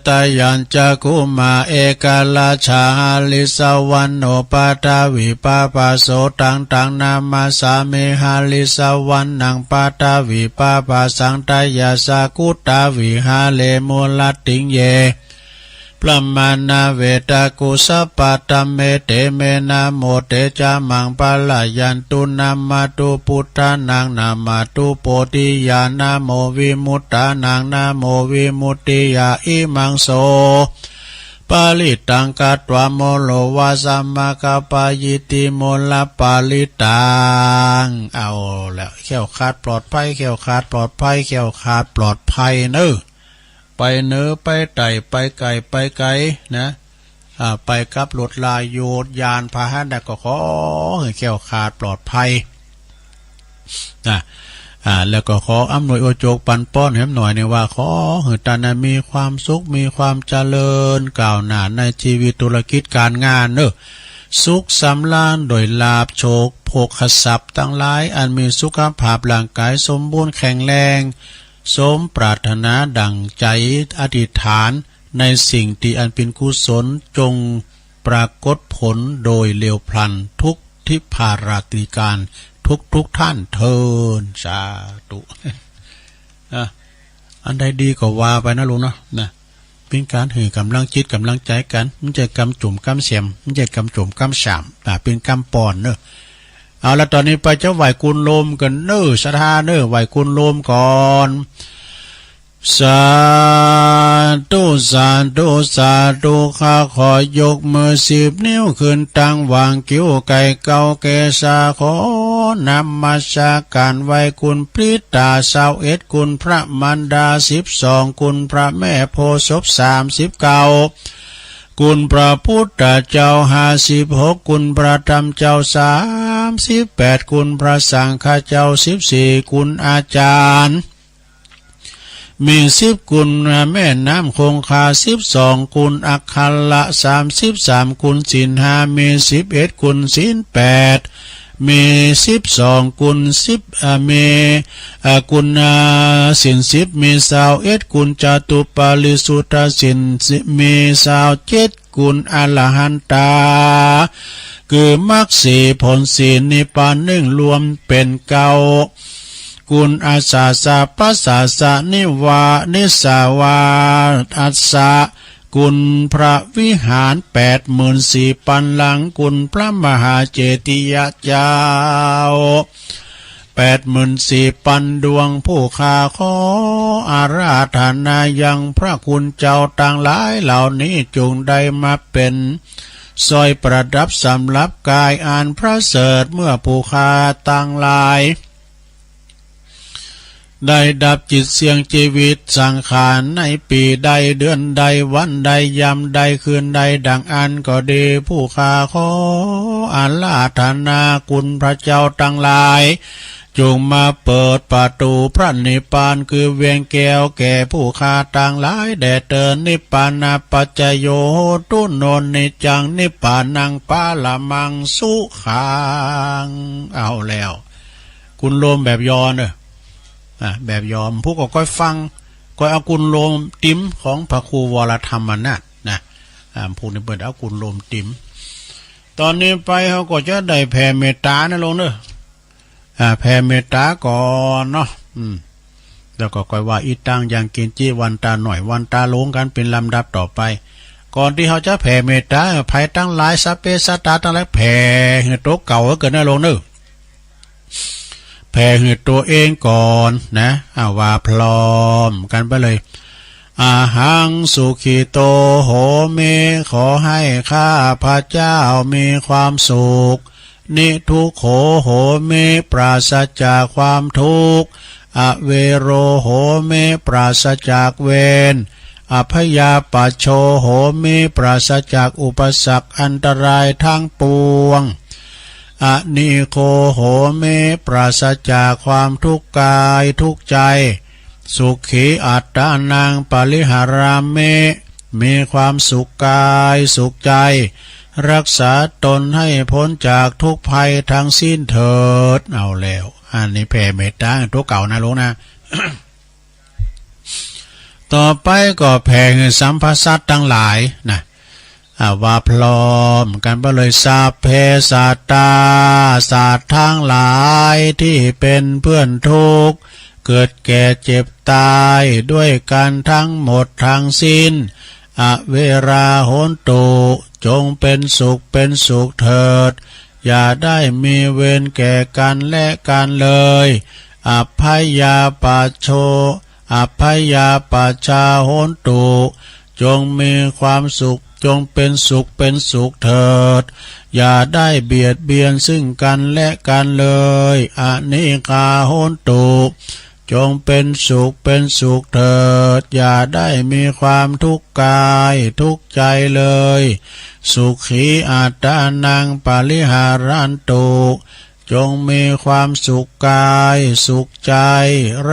ตยัญจักขุมาเอกาลาชาลิสวันโนปาทาวิปาภาโสตังตังนามาสามิหาลิสวันนังปาทาวิปาภาสังตายาสากุตาวิหาเลมุลติงเยปรมานาเวตากุสัพพะธัมเมเตเมนะโมเตจามังปะลายันตุนัมมาตุพุทธานังนามาตุโพธิญาณโมวิมุตตานังนะโมวิมุตติยาอิมังโสปาลิตังกัตวะโมโลวาสัมมาคปายิติโมลปาลิตังเอาแล้วเขี้ยวขาดปลอดภัยเขี้ยวขาดปลอดภัยเขี้ยวขาดปลอดภัยเนอะไปเนื้อไปไต่ไปไก่ไปไก่นะไปกับรถลายโยดยานพาหนะก็ขอให้แก้วขาดปลอดภัยนะแล้วก็ขออำนวยโอโจกปันป้อนให้หน่อยเนี่ยว่าขอให้ตานะมีความสุขมีความเจริญก้าวหน้าในชีวิตธุรกิจการงานเนอะสุขสำราญโดยลาภโชคโภคทรัพย์ทั้งหลายอันมีสุขภาพร่างกายสมบูรณ์แข็งแรงสมปรารถนาดังใจอธิษฐานในสิ่งที่อันเป็นกุศลจงปรากฏผลโดยเร็วพลันทุกทิพาราตรีการทุกท่านเทินสาธุอันใดดีก็ว่าไปนะลุงเนาะนะเป็นการให้กำลังจิตกำลังใจกันมันจะกำจุ่มกำเสียมมันจะกำจุ่มกำสามเป็นกำปอนเนอะเอาละตอนนี้ไปจะไหวกุลโลมกันเน้อสถาเน้อไหวกุลโลมก่อนสาธุสาธุสาธุข้าขอยกมือ10 นิ้วขึ้นตั้งวางกิ้วไก่เก่าเกษาขอนำมาชาการไหวคุณพริตา21คุณพระมันดา12คุณพระแม่โพศพ39คุณพระพุทธเจ้า56คุณพระธรรมเจ้า38คุณพระสังฆเจ้า14คุณอาจารย์มี10คุณแม่น้ำคงคา12คุณอักขละ33คุณศีล5มี11คุณศีล8มี12คุณ10มีคุณศีล10มี21คุณจตุปาริสุทธศีลมี27คุณอรหันตาคือมรรค4ผล4นิพพาน1รวมเป็น9คุณอาสาสะปัสสะสะนิวานิสาวาอัสสะ กุลพระวิหาร84,000 ปันหลังกุลพระมหาเจติยเจ้า84,000 ปันดวงผู้ข้าขออาราธนายังพระคุณเจ้าต่างหลายเหล่านี้จงได้มาเป็นสร้อยประดับสำหรับกายอันพระเสริฐเมื่อผู้ข้าต่างหลายได้ดับจิตเสี่ยงชีวิตสังขารในปีใดเดือนใดวันใดยามใดคืนใดดังอันก็ดีผู้ข้าขออาราธนาคุณพระเจ้าทั้งหลายจงมาเปิดประตูพระนิพพานคือเวียงแก้วแก่ผู้ข้าต่างหลายแด่เตินนิพพานาปัจจโยตุโนนิจังนิพพานังปาละมังสุขังเอาแล้วคุณโลมแบบยอเนอะแบบยอมผู้ก็ค่อยฟังก็เอากุลโลมติ๋มของพระครูวรธรรมนะผู้นี้เปิดเอากุลโลมติ๋มตอนนี้ไปเขาก็จะได้แผ่เมตตานะลงเนอะแผ่เมตตาก่อนเนาะแล้วก็ค่อยว่าอีตังยังกินจีวันตาหน่อยวันตาลงกันเป็นลำดับต่อไปก่อนที่เขาจะแผ่เมตตาภัยตั้งหลายสัพเพสัตตาตั้งหลายแผ่เหือโตเก่าก็เกิดนะลงเนอะแผ่เหือตัวเองก่อนนะว่าพร้อมกันไปเลยอาหังสุขิโตโหเมขอให้ข้าพระเจ้ามีความสุขนิทุกโขโหเมปราศจากความทุกข์อเวโรโหเมปราศจากเวรอภยาปัชโชโหเมปราศจากอุปสรรคอันตรายทั้งปวงอนิโคโหเมปราศจากความทุกข์กายทุกข์ใจสุขีอัตตานังปริหาราเมมีความสุขกายสุขใจรักษาตนให้พ้นจากทุกภัยทั้งสิ้นเถิดเอาแล้วอันนี้แผ่เมตตาตัวเก่านะลุงนะ ต่อไปก็แผ่สัมภสัตทั้งหลายนะว่าพร้อมกันไปเลยสัพเพสัตตาสัตว์ทั้งหลายที่เป็นเพื่อนทุกข์เกิดแก่เจ็บตายด้วยกันทั้งหมดทั้งสิ้นอเวราโหนตุจงเป็นสุขเถิดอย่าได้มีเวรแก่กันและกันเลยอภัยยาปัชโชอภัยยาปัชชาโหนตุจงมีความสุขจงเป็นสุขเถิดอย่าได้เบียดเบียนซึ่งกันและกันเลยอนิกาโหนตุจงเป็นสุขเถิดอย่าได้มีความทุกข์กายทุกข์ใจเลยสุขีอัตตานังปริหารันตุจงมีความสุขกายสุขใจ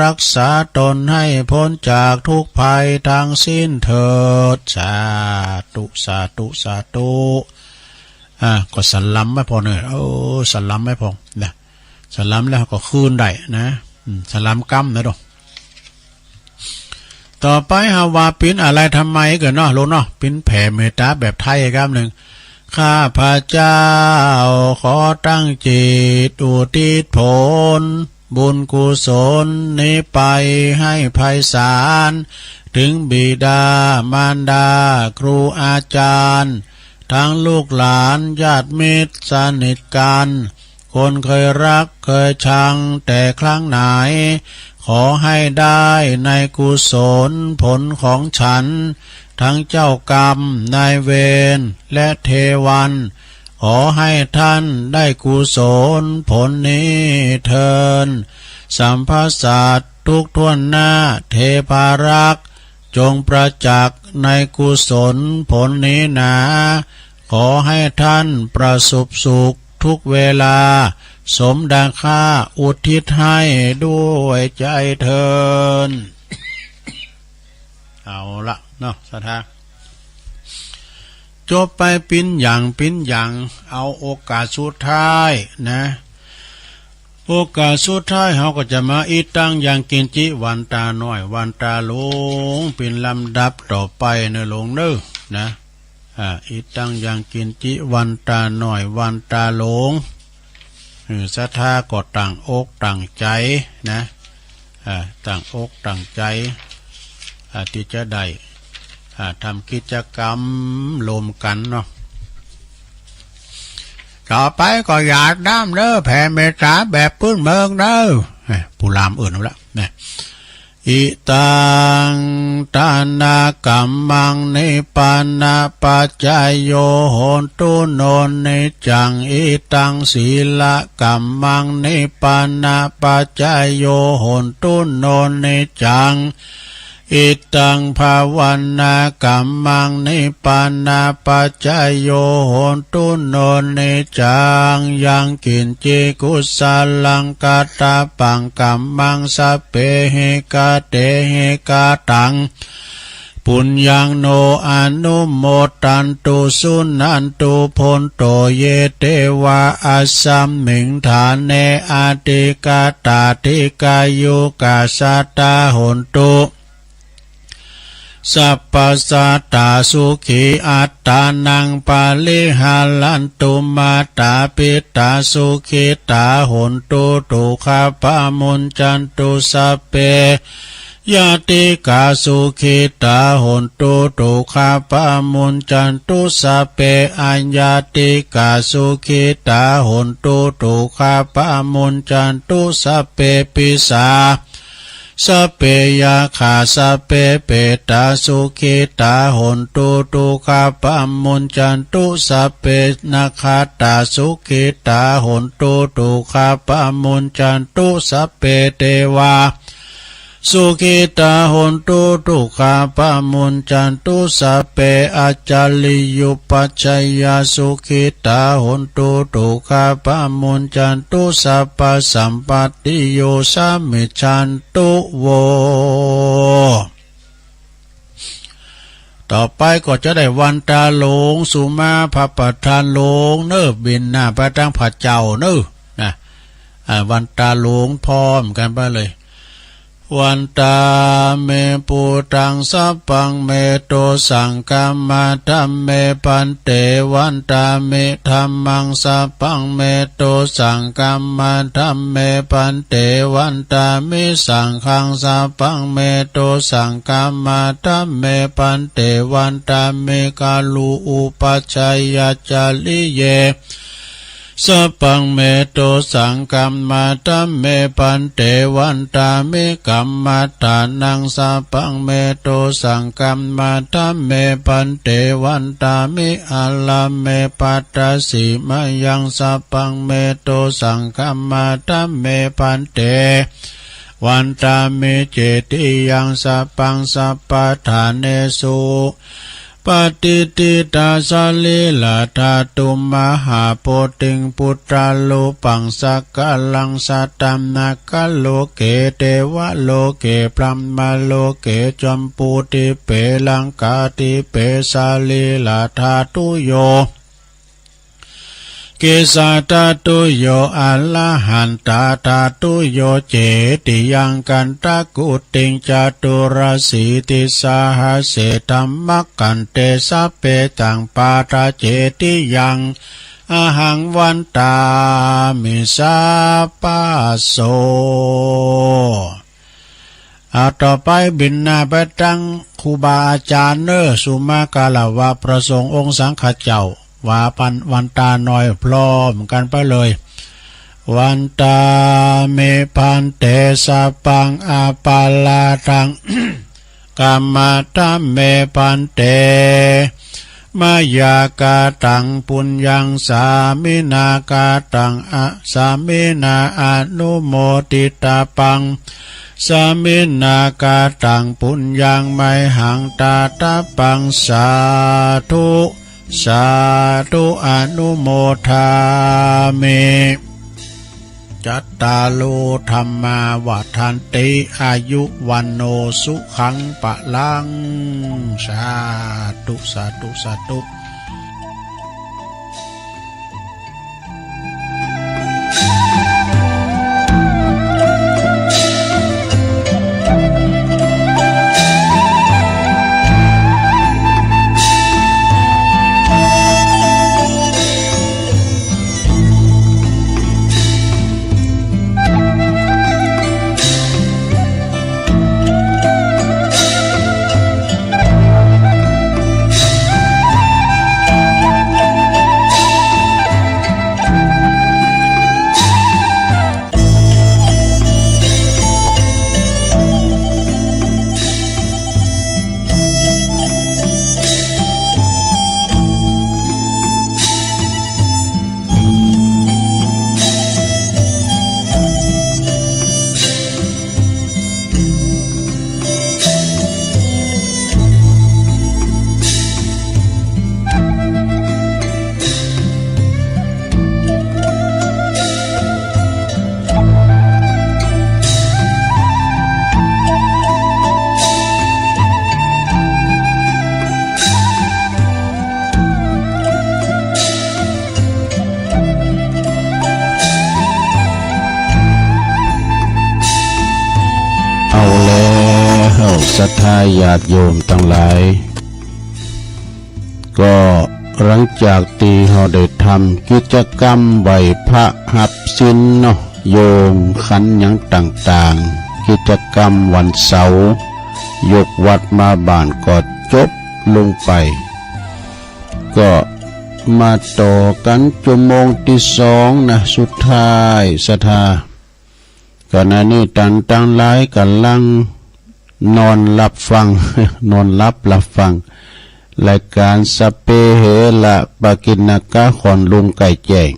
รักษาตนให้พ้นจากทุกภัยทั้งสิ้นเถิดสาธุก็สลัมไม่พอเนี่ยสลัมไม่พอนะสลัมแล้วก็คืนได้นะสลัมกำนะดอกต่อไปฮาวาปิ้นอะไรทำไมเกิดเนาะรู้เนาะปิ้นแผ่เมตตาแบบไทยครับหนึ่งข้าพระเจ้าขอตั้งจิตอุทิศผลบุญกุศลนี้ไปให้ไพศาลถึงบิดามารดาครูอาจารย์ทั้งลูกหลานญาติมิตรสนิทกันคนเคยรักเคยชังแต่ครั้งไหนขอให้ได้ในกุศลผลของฉันทั้งเจ้ากรรมนายเวรและเทวันขอให้ท่านได้กุศลผลนี้เถิดสัมภสัตทุกท่วนหน้าเทพารักษ์จงประจักษ์ในกุศลผลนี้นะขอให้ท่านประสบสุขทุกเวลาสมดังข้าอุทิศให้ด้วยใจเถิด เอาละเนาะสัทธาจบไปปิ้นอย่างเอาโอกาสสุดท้ายนะโอกาสสุดท้ายเขาก็จะมาอีตั้งอย่างกินจิวันตาน้อยวันตาหลงเป็นลำดับต่อไปในหลงเด้อนะอีตั้งอย่างกินจิวันตาน้อยวันตาหลงศรัทธาก็ตั้งอกตั้งใจนะตั้งอกตั้งใจที่จะได้ ทำกิจกรรมรวมกันเนาะต่อไปก็หยาดน้ำเด้อแผ่เมตตาแบบพื้นเมืองเด้อผู้ลามอื่นเอาละเนี่ยอิตังทานกัมมังนิปานาปัจจายโยโหนตุโนนิจังอิตังศีละกัมมังนิปานาปัจจายโยโหนตุโนนิจังอิตังภาวันนากัมมังนิปานาปัจจายโยโหนตุโนนิจังยังกินจิกุสาลังกาตาปังกัมมังสะเปหิกาเตหิกาตังปุญญังโนอนุโมตันตุสุนันตุพนโตเยเตวะอัสสัมมิงฐานเนอาติกาตาติกายุกาสัตตาหนตุสัพพสัตตาสุขีอัตตานังปาลิหาลันตุมาตาปิตาสุขิตาหนตุตุขะปะมุนจันตุสัพเพยาติกาสุขิตาหนตุตุขะปะมุนจันตุสัพเพอัญญาติกาสุขิตาหนตุตุขะปะมุนจันตุสัพเพปิสาสัพเพยาขาสัพเพเปตาสุขิตาหนตุตุขะปะมุนจันตุสัพเพนาคาตาสุขิตาหนตุตุขะปะมุนจันตุสัพเพเทวาสุขิตาหนตุตุขะปะมุนจันตุสัพเพอาจาริยุปัจจยสุขิตาหนตุตุขะปะมุนจันตุสัพพสัมปติโยสัมมิชันตุโวต่อไปก็จะได้วันตาหลงสุมาพระประธานหลงเนิบบินหน้าพระตั้งพระเจ้าเนินะวันตาหลงพร้อมกันไปเลยวันตาเมปุตังสัพพังเมโตสังกัมมาธัมเมปันเตวันตาเมธัมมังสัพพังเมโตสังกัมมาธัมเมปันเตวันตามิสังฆังสัพพังเมโตสังกัมมาธัมเมปันเตวันตาเมกาลูอุปัชฌายาจาริเยสัพพังเมโตสังกัมมาธัมเมปันเตวันตามิกัมมาทานังสัพพังเมโตสังกัมมาธัมเมปันเตวันตามิอาลาเมปัตตสิมายังสัพพังเมโตสังกัมมาธัมเมปันเตวันตามิเจติยังสัพพังสัพพทานเนสุปฏิติตาสลิลาธาตุมหาโพธิงพุทธาลุปังสักกะลังสัตตัมนักกะโลเกเทวะโลเกพรัมมาโลเกจัมปูติเปลังกาติเปสาลิลาธาตุโยเกสาตาตุโยอะละหันตาตาตุโยเจติยังกันตะกุติงจตุรสีติสาหาเสธัมมักกันเตสัพเพตังปาตาเจติยังอะหังวันตามิสาปะโสต่อไปบินหน้าไปตั้งครูบาอาจารย์เนอสุมากาลาวะประสงค์องค์สังฆเจ้าว่าปันวันตาหน่อยพร้อมกันไปเลยวันตาเมพันเตสัพพังอาปาลาทัง กัมมาตัมเมพันเตมายากาตังปุญญังสามินากาตังอะสามินาอนุโมติตาปังสามินากาตังปุญญังไมหังตาตาปังสาธุสาธุอนุโมทามิจัตตาโลธรรมาวัฏันติอายุวันโนสุขังปะลังสาธุสาธุสาธุ ศรัทธาญาติโยมทั้งหลายก็หลังจากที่เราได้ทำกิจกรรมไหวพระหับศีลเนาะโยมขันหยังต่างๆกิจกรรมวันเสาร์ยกวัดมาบ้านก็จบลงไปก็มาต่อกันชั่วโมงที่2นะสุดท้ายศรัทธาขณะนี้ตั้งหลายกำลังนอนหลับฟัง นอนหลับฟังรายการสเปเหระปากินกะขอนลุงไก่แจ้ง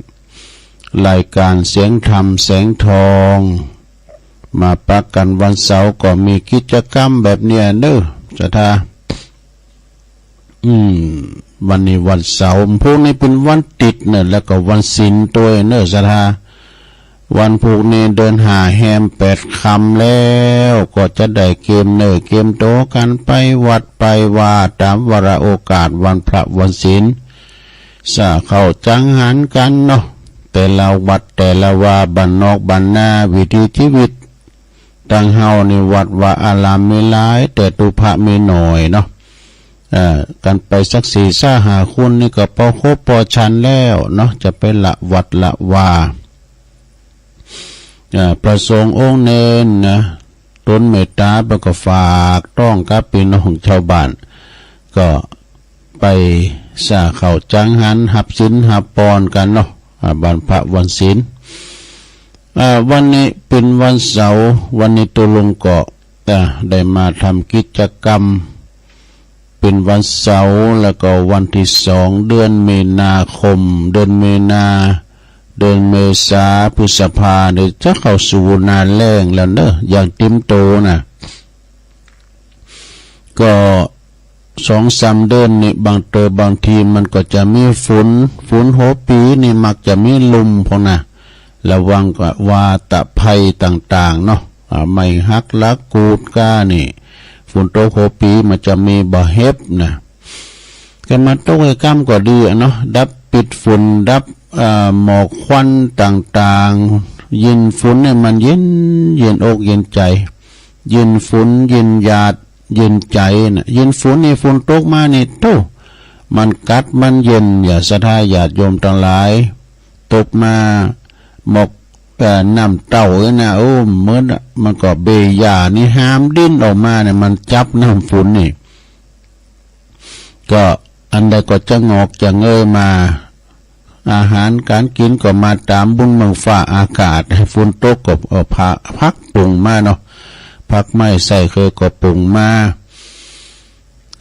รายการเสียงธรรมแสงทองมาปักกันวันเสาร์ก็มีกิจกรรมแบบเนี้ยเนอะศรัทธาวันนี้วันเสาร์พวกนี้เป็นวันติดเนอะแล้วก็วันศีลตัวเนอะศรัทธาวันพวกนี้เดินหาแฮม8 ค่ำแล้วก็จะได้เกมเนอะเกมโตกันไปวัดไปว่าตามวาระโอกาสวันพระวันศีลสะเข้าจังหันกันเนาะแต่ละวัดแต่ละว่าบ้านนอกบ้านนาวิถีชีวิตตั้งเฮาในวัดว่าอารามมีหลายแต่ตุพระมีหน่อยเนาะกันไปสัก4-5 คนนี่ก็พอครบพอชันแล้วเนาะจะไปละวัดละว่าประสงค์องค์เนนนะต้นเมตตาประก็ฝากต้องกับพี่น้องชาวบ้านก็ไปสาเข้าจังหันหับศีลหับปอนกันเนาะบันพระวันศีลวันนี้เป็นวันเสาร์วันนี้ตัวลงก็ได้มาทำกิจกรรมเป็นวันเสาร์แล้วก็วันที่2 เดือนมีนาคมเดือนมีนาเดือนเมษาพฤษภาเนี่ยจะเข้าสู่หน้าแล้งแล้วเนอะอย่างเต็มโตนะก็2-3 เดือนนี่บางทีมันก็จะมีฝนหัวปีนี่มักจะมีลมพอนะระวังกับวาตภัยต่างๆเนาะไม่ฮักลักกูดก้านี่ฝนตกหัวปีมันจะมีบ่เฮ็บนะก็มาตกไอ้กำก็ดีเนาะดับปิดฝุ่นดับหมอกควันต่างๆยินฝุ่นเนี่ยมันเย็นอกเย็นใจยินฝุ่นยินหยาดเย็นใจนะยินฝุ่นนี่ฝุ่นตกมานี่โตมันกัดมันเย็นอย่าศรัทธาญาติโยมทั้งหลายตกมาหมอกน้ำเต้านะโอ้เหมือนมันก็เบยานี่ห้ามดิ้นออกมาเนี่ยมันจับน้ำฝุ่นนี่ก็อันใดก็จะงอกจะเงยมาอาหารการกินก็มาตามบุญเมืองฟ้าอากาศให้ฝนตกก็พักปรุงมาเนาะพักไม่ใส่เคยก็ปรุงมา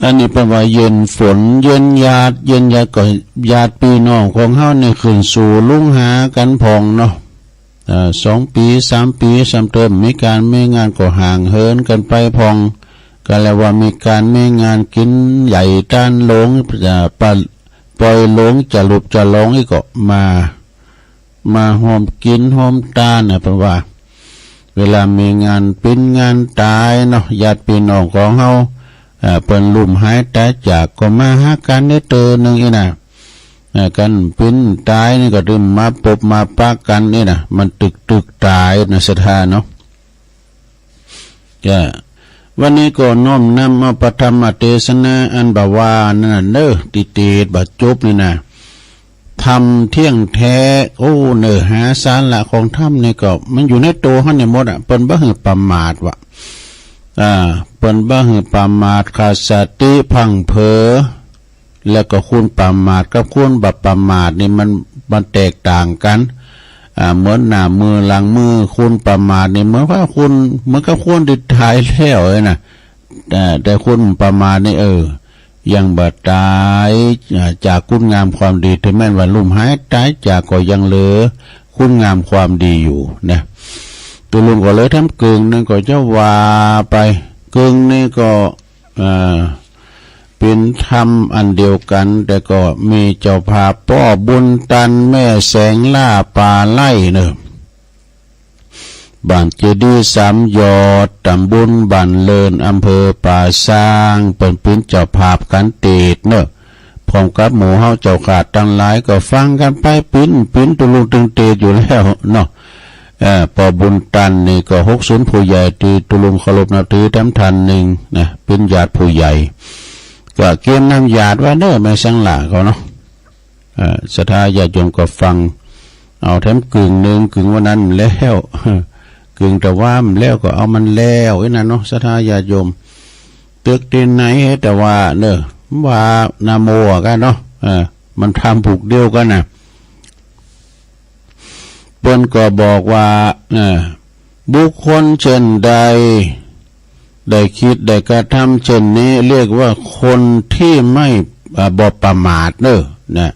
อันนี้เป็นว่าเย็นฝนเย็นญาติก็ญาติพี่น้องของเฮาเนี่ยขึ้นสู่ลุงหากันพองเนาะ2 ปี 3 ปีสำเติมมีการไม่งานก็ห่างเหินกันไปพองก็แล้วว่ามีการไม่งานกินใหญ่ต้านหลงปล่อยหลงจะหลุบจะหลงอีกก็มาหอมกินหอมตาเนี่ยเพราะว่าเวลามีงานปิ้นงานตายเนาะญาติพี่น้องของเฮาเปิ้นลุ่มหายตายจากก็มาหากันได้เตอนึงอีน่ะกันปิ้นตายนี่ก็ดึมมาปบมาปากกันนี่น่ะมันตึกตายนะศรัทธาเนาะวันนี้ก็น้อมนำมาปฐมเทศนาอันบาวานั่นเนอติดบาจบนี่นะทำเที่ยงแท้โอ้เนอหาสาระของธรรมนี่ก็มันอยู่ในตัวเฮานี่หมดเปิ้นบ่ฮือประมาทวะเปิ้นบ่ฮือประมาทขาดสติพังเผลอแล้วก็คุณประมาทกับคุณบ่ประมาทนี่มันแตกต่างกันเหมือนหน้ามือหลังมือคุณประมาทนี่เหมือนว่าคุณเหมือนกับคุณที่ตายแล้วนะแต่คุณประมาทนี่ยังบ่ตายจากคุณงามความดีถึงแม้ว่าลุ่มหายตายจากก็ยังเหลือคุณงามความดีอยู่นะตัวลุงก็เลยทำกึ่งนั่นก็จะว่าไปกึ่งนี่ก็เป็นธรรมอันเดียวกันแต่ก็มีเจ้าภาพพ่อบุญตันแม่แสงล่าป่าไล่เนอะบ้านเจดีย์3 ยอดตำบลบ้านเลินอำเภอป่าซางเป็นเจ้าภาพกันเตดเนอะพร้อมกับหมู่เฮาเจ้าขาดตั้งหลายก็ฟังกันไปปิ้นตุลุงตึงเตดอยู่แล้วเนาะ ปอบุญตันนี่ก็60ผู้ใหญ่ที่ตุลุงเคารพนับถือแถมทันหนึ่งนะเป็นญาติผู้ใหญ่ก็เกี่ยมน้ำญาติว่าเด้อแม่สังหละเขาเนาะศรัทธาญาติโยมก็ฟังเอาแถมกึ่งหนึ่งกึ่งวันนั้นแล้วกึ่งแต่ว่ามันแล้วก็เอามันแล้วไอ้นั่นเนาะศรัทธาญาติโยมตึกตีนไหนแต่ว่าเนอะว่านาโมกันเนาะมันทำผูกเดียวกันนะเปิ้นก็บอกว่าบุคคลเช่นใดได้คิดได้กระทำเช่นนี้เรียกว่าคนที่ไม่บ่ประมาทเนอะนะ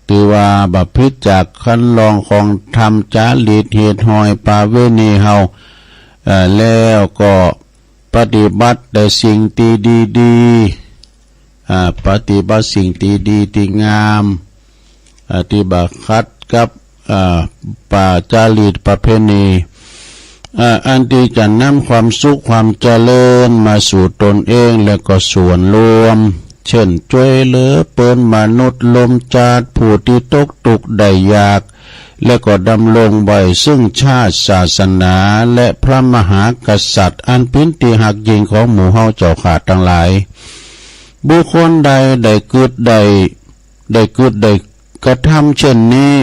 ตือว่าบัพพิจากคันลองของธรรมจารีตเหตุหอยปาเวณีเฮาแล้วก็ปฏิบัติได้สิ่งที่ดีๆปฏิบัติสิ่งที่ดีที่งามที่บักคัดกับป่าจารีตประเพณีอันที่จะนำความสุขความเจริญมาสู่ตนเองและก็ส่วนรวมเช่นช่วยเหลือเปิ้นมนุษย์ลมจาดผู้ที่ตกทุกข์ได้ยากและก็ดำรงไว้ซึ่งชาติศาสนาและพระมหากษัตริย์อันเป็นที่หักยิงของหมู่เฮาเจ้าขาดทั้งหลายบุคคลใดได้เกิดได้กระทำเช่นนี้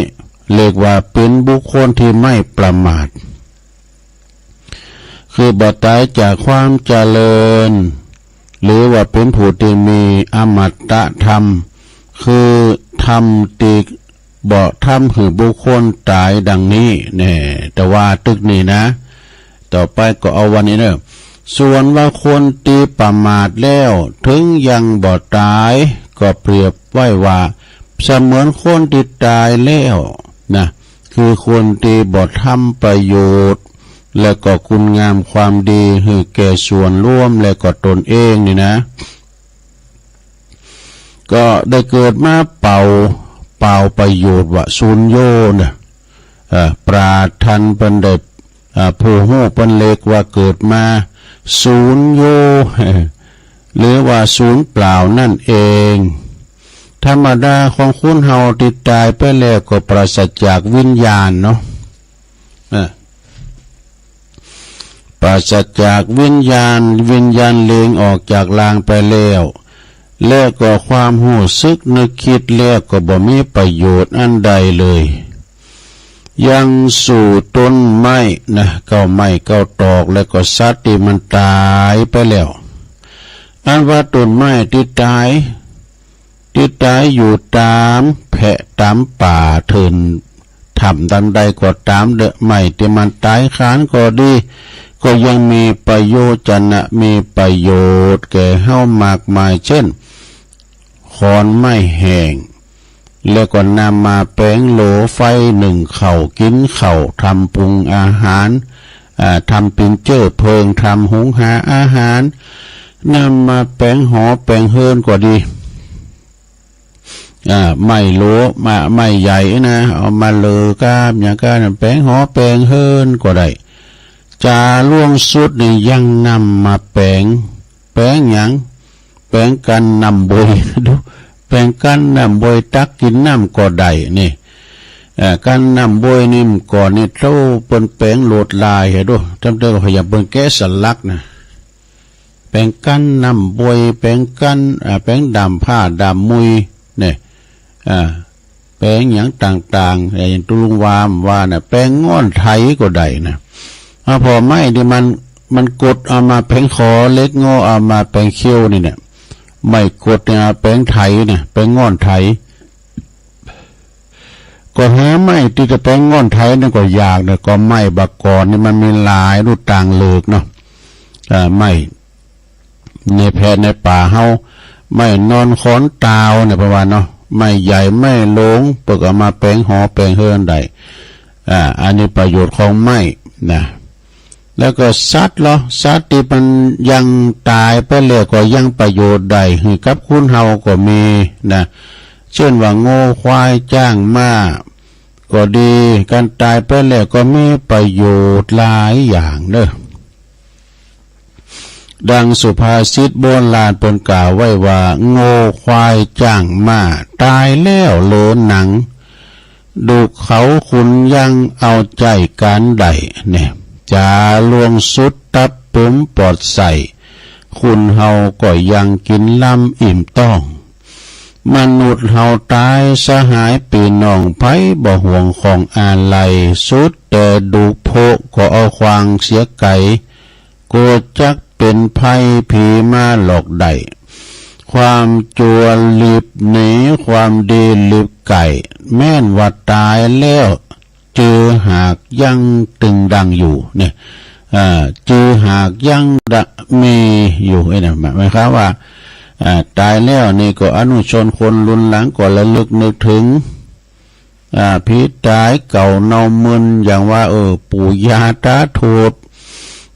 เรียกว่าเป็นบุคคลที่ไม่ประมาทคือบ่ตายจากความเจริญหรือว่าเป็นผู้ที่มีอมตะธรรมคือธรรมที่บ่ทำคือบุคคลตายดังนี้แน่แต่ว่าตึกนี้นะต่อไปก็เอาวันนี้เนอะส่วนว่าคนตีประมาทแล้วถึงยังบ่ตายก็เปรียบไว้ว่าเสมือนคนที่ตายแล้วนะคือคนที่บ่ทำประโยชน์และก็คุณงามความดีให้แก่ส่วนร่วมและก็ตนเองนี่นะก็ได้เกิดมาเป่าประโยชน์ว่าศูนย์โยนะปราทันเป็นเด็ผู้หู้เป็นเล็กว่าเกิดมาศูนย์โยหรือว่าศูนย์เปล่านั่นเองธรรมดาของคุณเฮาติดตายไปแล้วก็ปราศจากวิญญาณเนาะปราศจากวิญญาณเลงออกจากลางไปแล้วก็ความหู้สึกนึกคิดแล้วก็บ่มีประโยชน์อันใดเลยยังสู่ต้นไม้นะเก้าไม้เก้าตอกแล้วก็สัตว์ที่มันตายไปแล้วอันว่าต้นไม้ที่ตายอยู่ตามแพะตามป่าเถินทำดันใดก็ตามเดอะไม้ที่มันตายค้านก็ดีก็ยังมีประโยชน์มีประโยชน์แก่เฮามากมายเช่นขอนไม้แห้งแล้วก็นำมาแป้งโหลไฟหนึ่งเข่ากินเข่าทำปรุงอาหารทำปิ่นเจ้อเพิงทำหุงหาอาหารนำมาแป้งหอแป้งเฮิรนก็ดีไม่โหลไม่ใหญ่นะเอามาเลอกามอย่างกันแป้งหอแป้งเฮิรนก็ได้จาล่วงสุดนี่ยังนำมาแป้งหยังแป้งกันนำบวยดูแป้งกันนำบวยตักกินน้ำก็ได้นี่กันนำบวยนี่ก่อนนี่เท่าเป็นแป้งโหลดลายเห็นดูจำได้ก็พยายามเป็นแก้สลักนะแป้งกันนำบวยแป้งกันแป้งดำผ้าดำมุยเนี่ยแป้งอย่างต่างๆอย่างตุลุงวามว่าน่ะแป้งง่อนไทยก็ได้นะพอไม่ที่มันกดเอามาแป้งขอเล็กงอเอามาแป้งเขี้ยวนี่เนี่ยไม่กดเนี่ยแป้งไทยเนี่ยแป้งง่อนไทยก็หาไม่ที่จะแป้งง่อนไทยนั่นก็ยากเนี่ยก็ไม่บักกอนนี่มันมีหลายรูปต่างเลือกเนาะไม่ในแพร่ในป่าเฮาไม่นอนขอนตาวเนี่ยประมาณเนาะไม่ใหญ่ไม่ลงเปิกเอามาแป้งหอแป้งเฮิรนได้อันนี้ประโยชน์ของไม้นะแล้วก็สัตว์ที่มันยังตายไปแล้วก็ยังประโยชน์ได้ให้กับคุณเฮาก็มีนะเช่นว่าโง่ควายจ้างม้าก็ดีการตายไปแล้วก็มีประโยชน์หลายอย่างเด้อดังสุภาษิตโบราณเพิ่นกล่าวไว้ว่าโง่ควายจ้างม้าตายแล้วเหลือหนัง ดูเขาคุณยังเอาใจการใดเนี่ยจะลวงสุดตับปุ่มปอดใส่คุณเฮาก็ยังกินลำอิ่มต้องมนุษย์เฮาตายสหายปีน้องไผบ่ห่วงของอาลัยสุดแต่ดูโพก็เอาควางเสียไก่กลัวจักเป็นภัยผีมาหลอกได้ความจัวลิบหนีความดีลิบไก่แม่นว่าตายแล้วจือหากยังตึงดังอยู่เนี่ยจือหากยังมีอยู่ไอ้นั่นหมายความว่าตายแล้วนี่ก็อนุชนคนรุนหลังก็ระลึกนึกถึงพิตายเก่าเนามึนอย่างว่าปู่ย่าตาโทษ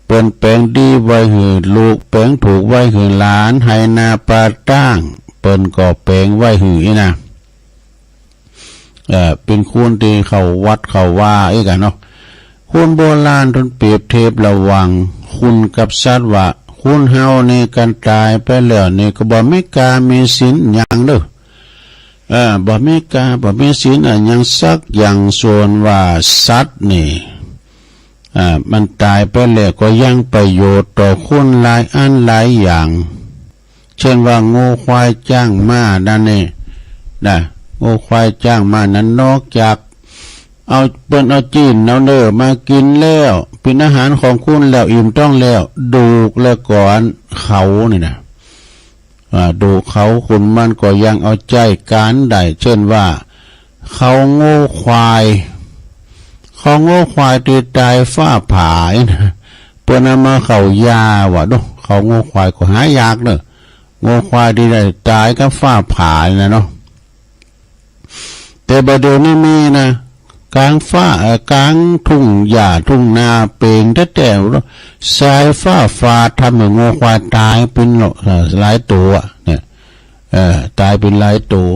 เปิ้นแปลงดีไว้หือลูกแปลงถูกไว้หือหลานให้นาปาตั้งเปิ้นก็แปลงไว้หือนะเป็นคุณที่เขาวัดเขาว่าอีกกันเนาะคุณโบราณทนเปรียบเทียบระวังคุณกับสัตว์ว่าคุณเฮานี่กันตายไปแล้วนี่ก็บ่มีกามีศีลหยังเด้อบ่มีกาบ่มีศีลยังสักอย่างส่วนว่าสัตว์นี่มันตายไปแล้วก็ยังประโยชน์ต่อคุณหลายอันหลายอย่างเช่นว่างูควายจ้างม้านั่นนี่นะงูควายจ้างม้านั้นนอกจากเอาเปิ้นเอาจีนเอาเนื้อมากินแล้วเป็นอาหารของคุณแล้วอิ่มต้องแล้วดูกแล้วก่อนเขานี่นะดูเขาคุณมันก็ยังเอาใจการได้เช่นว่าเขาโง่ควายตีตายฟ้าผายนะเปิ้นเอามาเขายาว่ะเนาะเขาโง่ควายก็หายากเด้อโง่ควายที่ได้ตายก็ฟ้าผายนะเนาะแต่บัดเดี๋ยวนี้มีนะกลางฟ้ากลางทุ่งหญ้าทุ่งนาเปล่งแต่สายฟ้าทำให้งูควายตายเป็นหลายตัวเนี่ยตายเป็นหลายตัว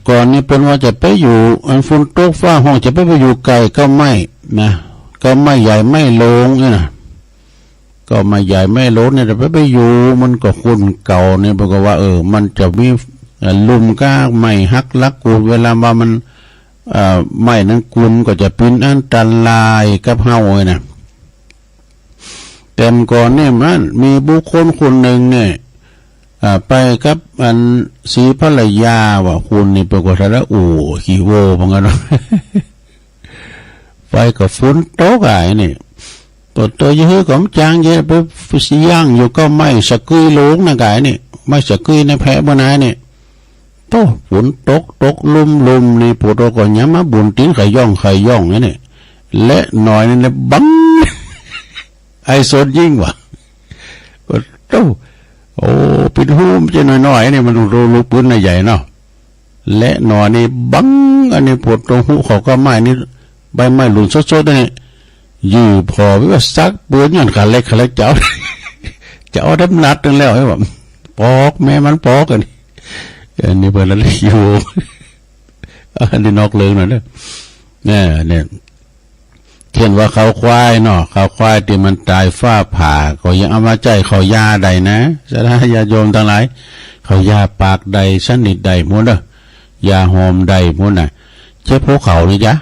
ก่อนนี้เป็นว่าจะไปอยู่อันฝนตกฟ้าห้องจะไปอยู่ไกลก็ไม่นะก็ไม่ใหญ่ไม่โลงนี่นะก็ไม่ใหญ่ไม่โลงเนี่ยแต่ไปอยู่มันก็คุณเก่าเนี่ยบอกว่ามันจะมีลุมก้าไม่ฮักลักกูเวลาว่ามันไม่นั้นกุลก็จะเป็นอันตรายกับเฮาเลยนะแต่ก่อนเนี่ยมันมีบุคคลคนหนึ่งเนี่ยไปกับอันสีภรรยาว่าคุณนี่ปรากฏแล้วขี้โวเหมือนกันเนาะ ไปกับฝนตกไอ้นี่ตัวเยอะของจางเยอะไปสีย่างอยู่ก็ไม่สะกุยลุงนะไก่นี่ไม่สะกุยในแผลบนไหนนี่ฝนตกลุ่มนี่ปวดก็ย้ำมาบุญติ้งไข่ย่องนี่และหน่อยนี่บัง ไอ้สดยิ่งว่ะก็ปิดหูมันจะน้อยนี่มันรูปืนใหญ่เนาะและหน่อยนี่บังอันนี้ปวดตรงหูเขาก็ไม้นี่ใบไม้หลุนสดๆนี่ยืดพอว่าซักปืนอย่างขาเล็กเจ้า เจ้าทำนัดกันแล้วไอ้แบบปอกแม่มันปอกกันอันนี้เปิดแล้วอยู่อันนี้นอกเรื่องหน่อยเนี่ยเช่นว่าเขาควายเนาะเขาควายที่มันตายฟ้าผ่าก็ยังเอามาใจเขายาใดนะสาญาโยมทั้งหลายเขายาปากใดชนิดใดหมดเด้อยาหอมใดหมดน่ะเจ้าพวกเขาเลยจ้ะ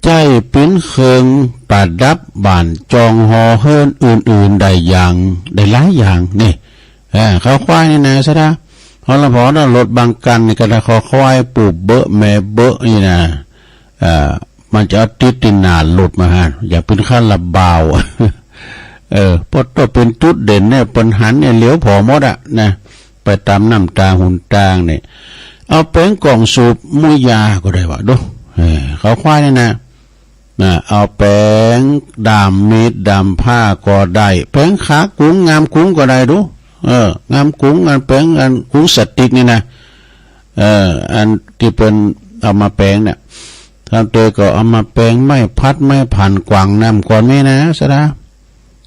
ใจปิ้นเคืองปัดดับบานจองหอเฮิรนอื่นๆใดอย่างใดหลายอย่างนี่เขาควายนี่นะซะนะเพราะเราพอเราลดบางกันนี่ก็ได้ขอควายปูเบอะแม่เบอะนี่นะมันจะติดตินานหลุดมาฮะอย่าเป็นขั้นระบาวเพราะตัวเป็นจุดเด่นเนี่ยปัญหาเนี่ยเหลียวผอมดอะนะไปตามน้ำตาหุ่นตางเนี่ยเอาแป้งกล่องสูบมุยาก็ได้วะดูเขาควายนี่นะเอาแป้งดำมีดดำผ้าก็ได้แป้งขากุ้งงามกุ้งก็ได้ดูงามกุ้งอันแป้งอันกุ้งสติกนี่นะอันที่เป็นเอามาแป้งเนี่ยทำเตยก็เอามาแป้งไม่พัดไม่ผ่านกวางน้ำก่อนไม่นะสระ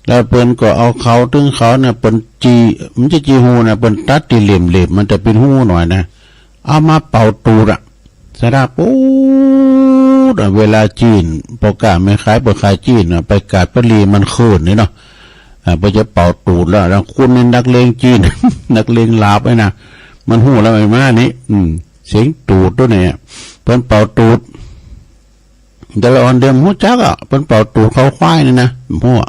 แล้วเปิ้นก็เอาเขาถึงเขาเนี่ยเปิ้นจีมันจะจีหูนะเปิ้นตัดตีเหลี่ยมมันจะเป็นหูหน่อยนะเอามาเป่าตูดอะสระปูดเวลาจีนปกาไม่คล้ายปกาจีนไปกาดปลีมันคืนนี่เนาะไปจะเป่าตูดแล้วคุณเป็นนักเลงจีน นักเลงลาบไอ้นะมันหูแล้วไอ้มานี้เสียงตูดตัวเนี่ย เปิ้นเป่าตูดแต่ละอ่อนเดิมหูจักอ่ะเปิ้นเป่าตูดเขาควายนี่นะหัว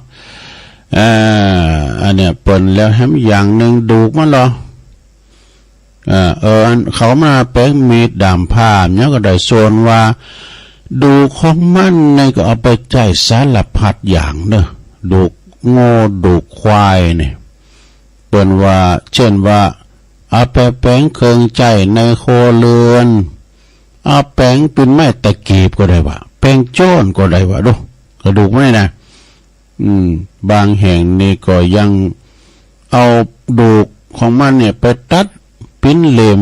อันเนี้ยเปิ้นแล้วแฮมอย่างหนึ่งดูกมันหรออันเขามาแป้งมีดดามผ้าเนี่ยก็ได้ส่วนว่าดูของมันในก็เอาไปใจสารพัดอย่างเนอะดูโง่ดูควายเนี่ยเปิ้นว่าเช่นว่าเอาไปแป้งเครื่องใจในโคเรือนเอาแป้งเป็นไม้ตะเกียบก็ได้ว่าแป้งโจ้นก็ได้ว่าดูกระดูกไม่นะบางแห่งนี่ก็ยังเอาดูกของมันเนี่ยไปตัดปิ้นเหลี่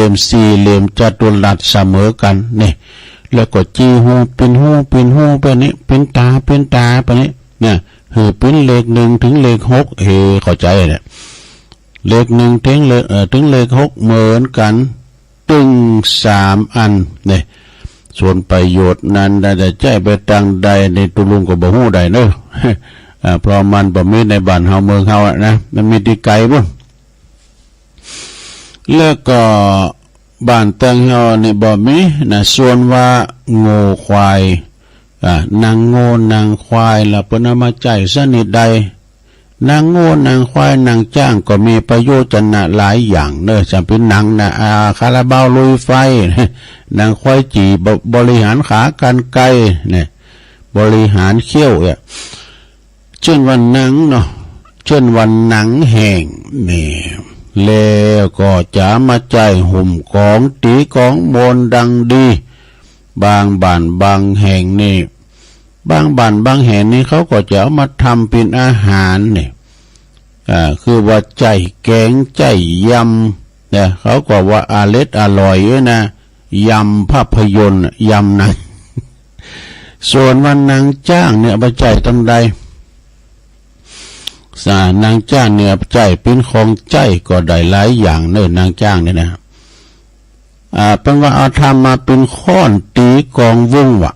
ยมสี่เหลี่ยมจัตุรัสเสมอกันนี่แล้วก็จีหูเป็นหูไปนี้เป็นตาไปนี้เนี่ยเป็นเลข1ถึงเลข6เข้าใจเนี่ยเลข1ถึงเลข6เหมือนกันตึง3อันเนี่ยส่วนประโยชน์นั้นได้ใจไปทางใดในตุลุงก็บ่ฮู้ได้เด้อเพราะมันบ่มีในบ้านเฮาเมืองเฮาอ่ะนะมันมีที่ไกลบ่แล้วก็บ้านเตืองเฮานี่บ่มีนะส่วนว่าโง่ควายนางโง่นางควายล่ะเพิ่นเอามาใจสนิทใดนางโง่นางควายนางจ้างก็มีประโยชน์นะหลายอย่างเด้อจำเป็นนางนะคาราบาวลุยไฟนางควายจีบริหารขากันไกลเนี่ยบริหารเขี้ยวอ่ะเช่นวันหนังเนาะเช่นวันหนังแห่งนี่แล้วก็จะมาใจห่มของตีของโมนดังดีบางบ้านบางแห่งนี่บางบ้านบางแห่งนี่เขาก็จะเอามาทำเป็นอาหารเนี่ยคือว่าใจแกงใจยำเนี่ยเขาก็ว่าอร่อยนะยำภาพยนตร์ยำหนังส่วนวันนางจ้างเนี่ยไปใจตั้งใดนางจ้างเนี่ยใจเป็นของใจก็ได้หลายอย่างเนิ่นนางจ้างเนี่ยนะเป็นว่าเอาทำมาเป็นค้อนตีกองวงวะ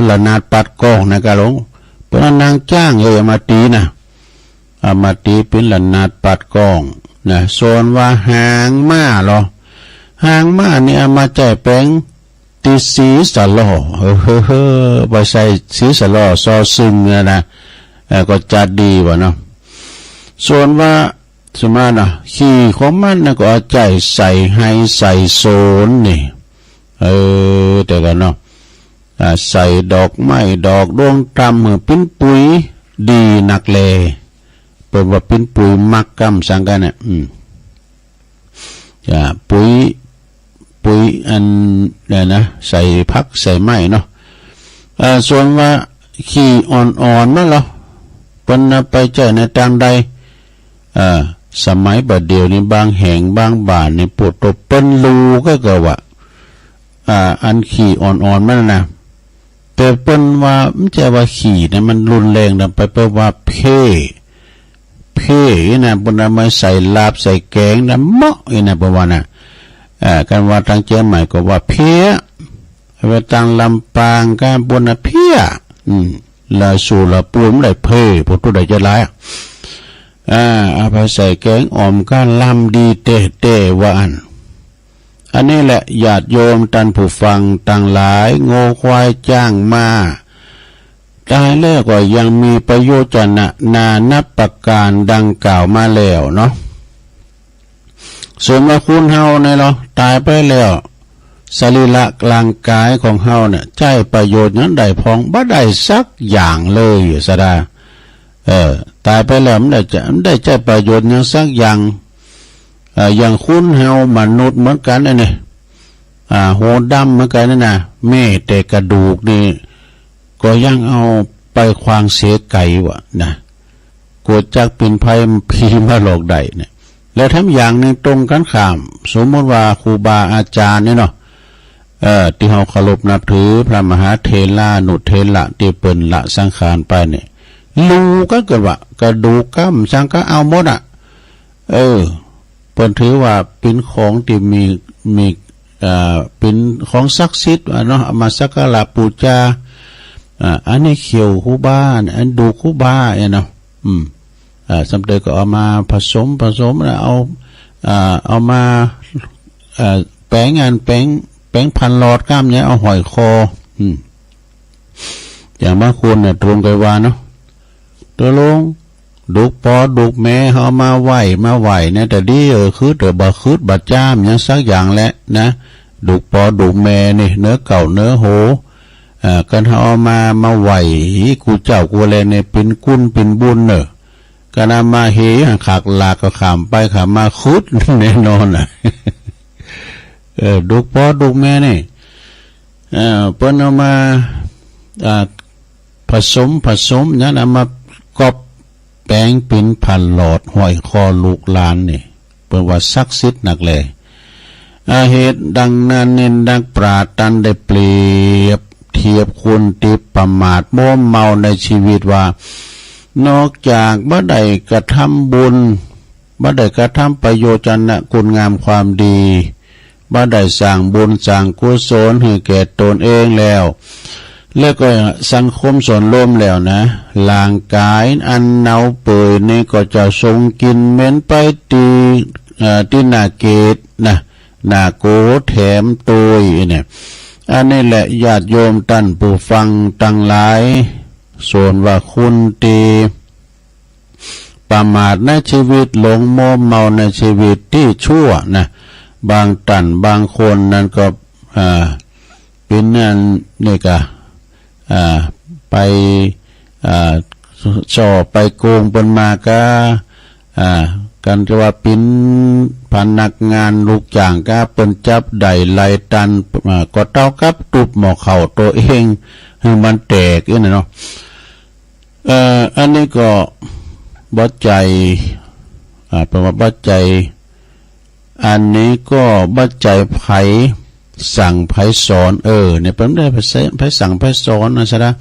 ละนาดปัดกองนะกะหลงเพราะนางจ้างมาตีนะมาตีเป็นละนาดปัดกองนะส่วนว่าหางม้าหรอหางม้าเนี่ยมาใจแป้งตีสีสะล่อไปใส่สีสะล่อซอซึงนะก็จะดีวะเนาะส่วนว่าสมมานะขี่ของมันนะก็เอาใจใส่ให้ใส่โซนนี่แต่กันเนาะใส่ดอกไม้ดอกดวงตำเหมือนเป็นปุ๋ยดีนักเลเป็นว่าเป็นปุ๋ยมักกำสังกันเนี่ยปุ๋ยอันเนี่ยนะใส่พักใส่ไม้เนาะส่วนว่าขี่อ่อนๆนั่นเหรอเป็นไปเจอในทางใดสมัยบัดเดียวนี้บางแห่งบางบ้านนี่ปวดตบเป็นรูก็เกิดว่าอันขี่อ่อนๆมันนะแต่เป็นว่าไม่ใช่ว่าขี่นะมันรุนแรงนะไปเพื่อว่าเพ่นะบนนั้นมาใส่ลาบใส่แกงนะเหมาะนะประมาณน่ะกันว่าทางเจียใหม่ก็ว่าเพี้ยไปทางลำปางก็บนน่ะเพี้ยละสู่ละปูมได้เพ่พวกตัวใดจะร้ายเอาไปใส่แกงอ่อมก็ลำดีเตะว่าอันนี้แหละญาติโยมท่านผู้ฟังต่างหลายโง่ควายจ้างมาตายแล้วก็ยังมีประโยชน์นานับประการดังกล่าวมาแล้วเนาะส่วนว่าคุณเฮาเนี่ยเนาะตายไปแล้วสรีระกลางกายของเฮาเนี่ยใช้ประโยชน์นั้นได้พองบ่ได้สักอย่างเลยสดาตายไปแล้วมันได้ใช้ประโยชน์อย่างสักอย่างอย่างคุณเฮามนุษย์เหมือนกันเนี่ยโหดำเหมือนกันนะแม่แต่กระดูกนี่ก็ยังเอาไปควางเสียไก่วะนะกวดจักเป็นภัยพีมาหลอกได้เนี่ยแล้วทั้งอย่างนึงตรงกันข้ามสมมติว่าครูบาอาจารย์เนี่ยเนาะที่เขาเคารพนับถือพระมหาเถระนุเถระที่เปิ่นละสังขารไปเนี่ยรู้ก็เกิดว่ากระดูกก้ำสังก็เอาหมดเปิ่นถือว่าเป็นของที่มีเป็นของศักดิ์สิทธิ์เนาะเอามาสักการะบูชาอันนี้เขียวครูบาอันดูครูบาเนาะสำเร็จก็เอามาผสมแล้วเอามาแป้ง ป้งพันหลอดก้ามเนี่ยเอาหอยคออย่างบางคนเนี่ยตรงไปว่าเนาะตัวลงดุกปอดุกแม่เฮามาไหวเนี่ยแต่ดีคือเตบ่คืดบัดจ้ามยังสักอย่างแหละนะดุกปอดุกแม่นี่เนื้อเก่าเนื้อโหกันเฮามาไหวกูเจ้ากูแลเนี่ยเป็นกุนเป็นบุญเนอะกันมาเฮขากลากก็ขามไปขามมาคืดแน่นอนน่ะดุกปอดุกแม่นี่เปิ้นเอามาผสมนั้นเอามากอบแป้งเป็นพันหลอดห้อยคอลูกหลานนี่เปิ้นว่าศักดิ์สิทธิ์นักแลเหตุดังนั้นเน้นดังปราตันได้เปรียบเทียบคุณติประมาทมัวเมาในชีวิตว่านอกจากบ่ได้กระทำบุญบ่ได้กระทำประโยชน์นะคุณงามความดีบ่ได้สร้างบุญสร้างกุศลให้แก่ตนเองแล้วก็สังคมส่วนร่วมแล้วนะร่างกายอันเน่าเปื่อยนี่ก็จะทรงกินเหม็นไปที่นาเกตนะนาโกแถมตุยเนี่ยอันนี้แหละญาติโยมท่านผู้ฟังตั้งหลายส่วนว่าคุณตีประมาทในชีวิตหลงโมเมาในชีวิตที่ชั่วนะบางท่านบางคนนั้นก็เป็นนั่นนี่ก็ไปจ่อไปโกงบนมาก็กันจะว่าปิ้นพนักงานลูกจ้างก็เป็นจับได้ไล่ตันก็เท่ากับตุบหมอเข่าตัวเองให้มันแตกนี่เนาะอันนี้ก็บัดใจประมาณบัดใจอันนี้ก็บัดใจไผสั่งไผสอนเนี่ยผมได้ไผสั่งไผสอนนะจ๊ะ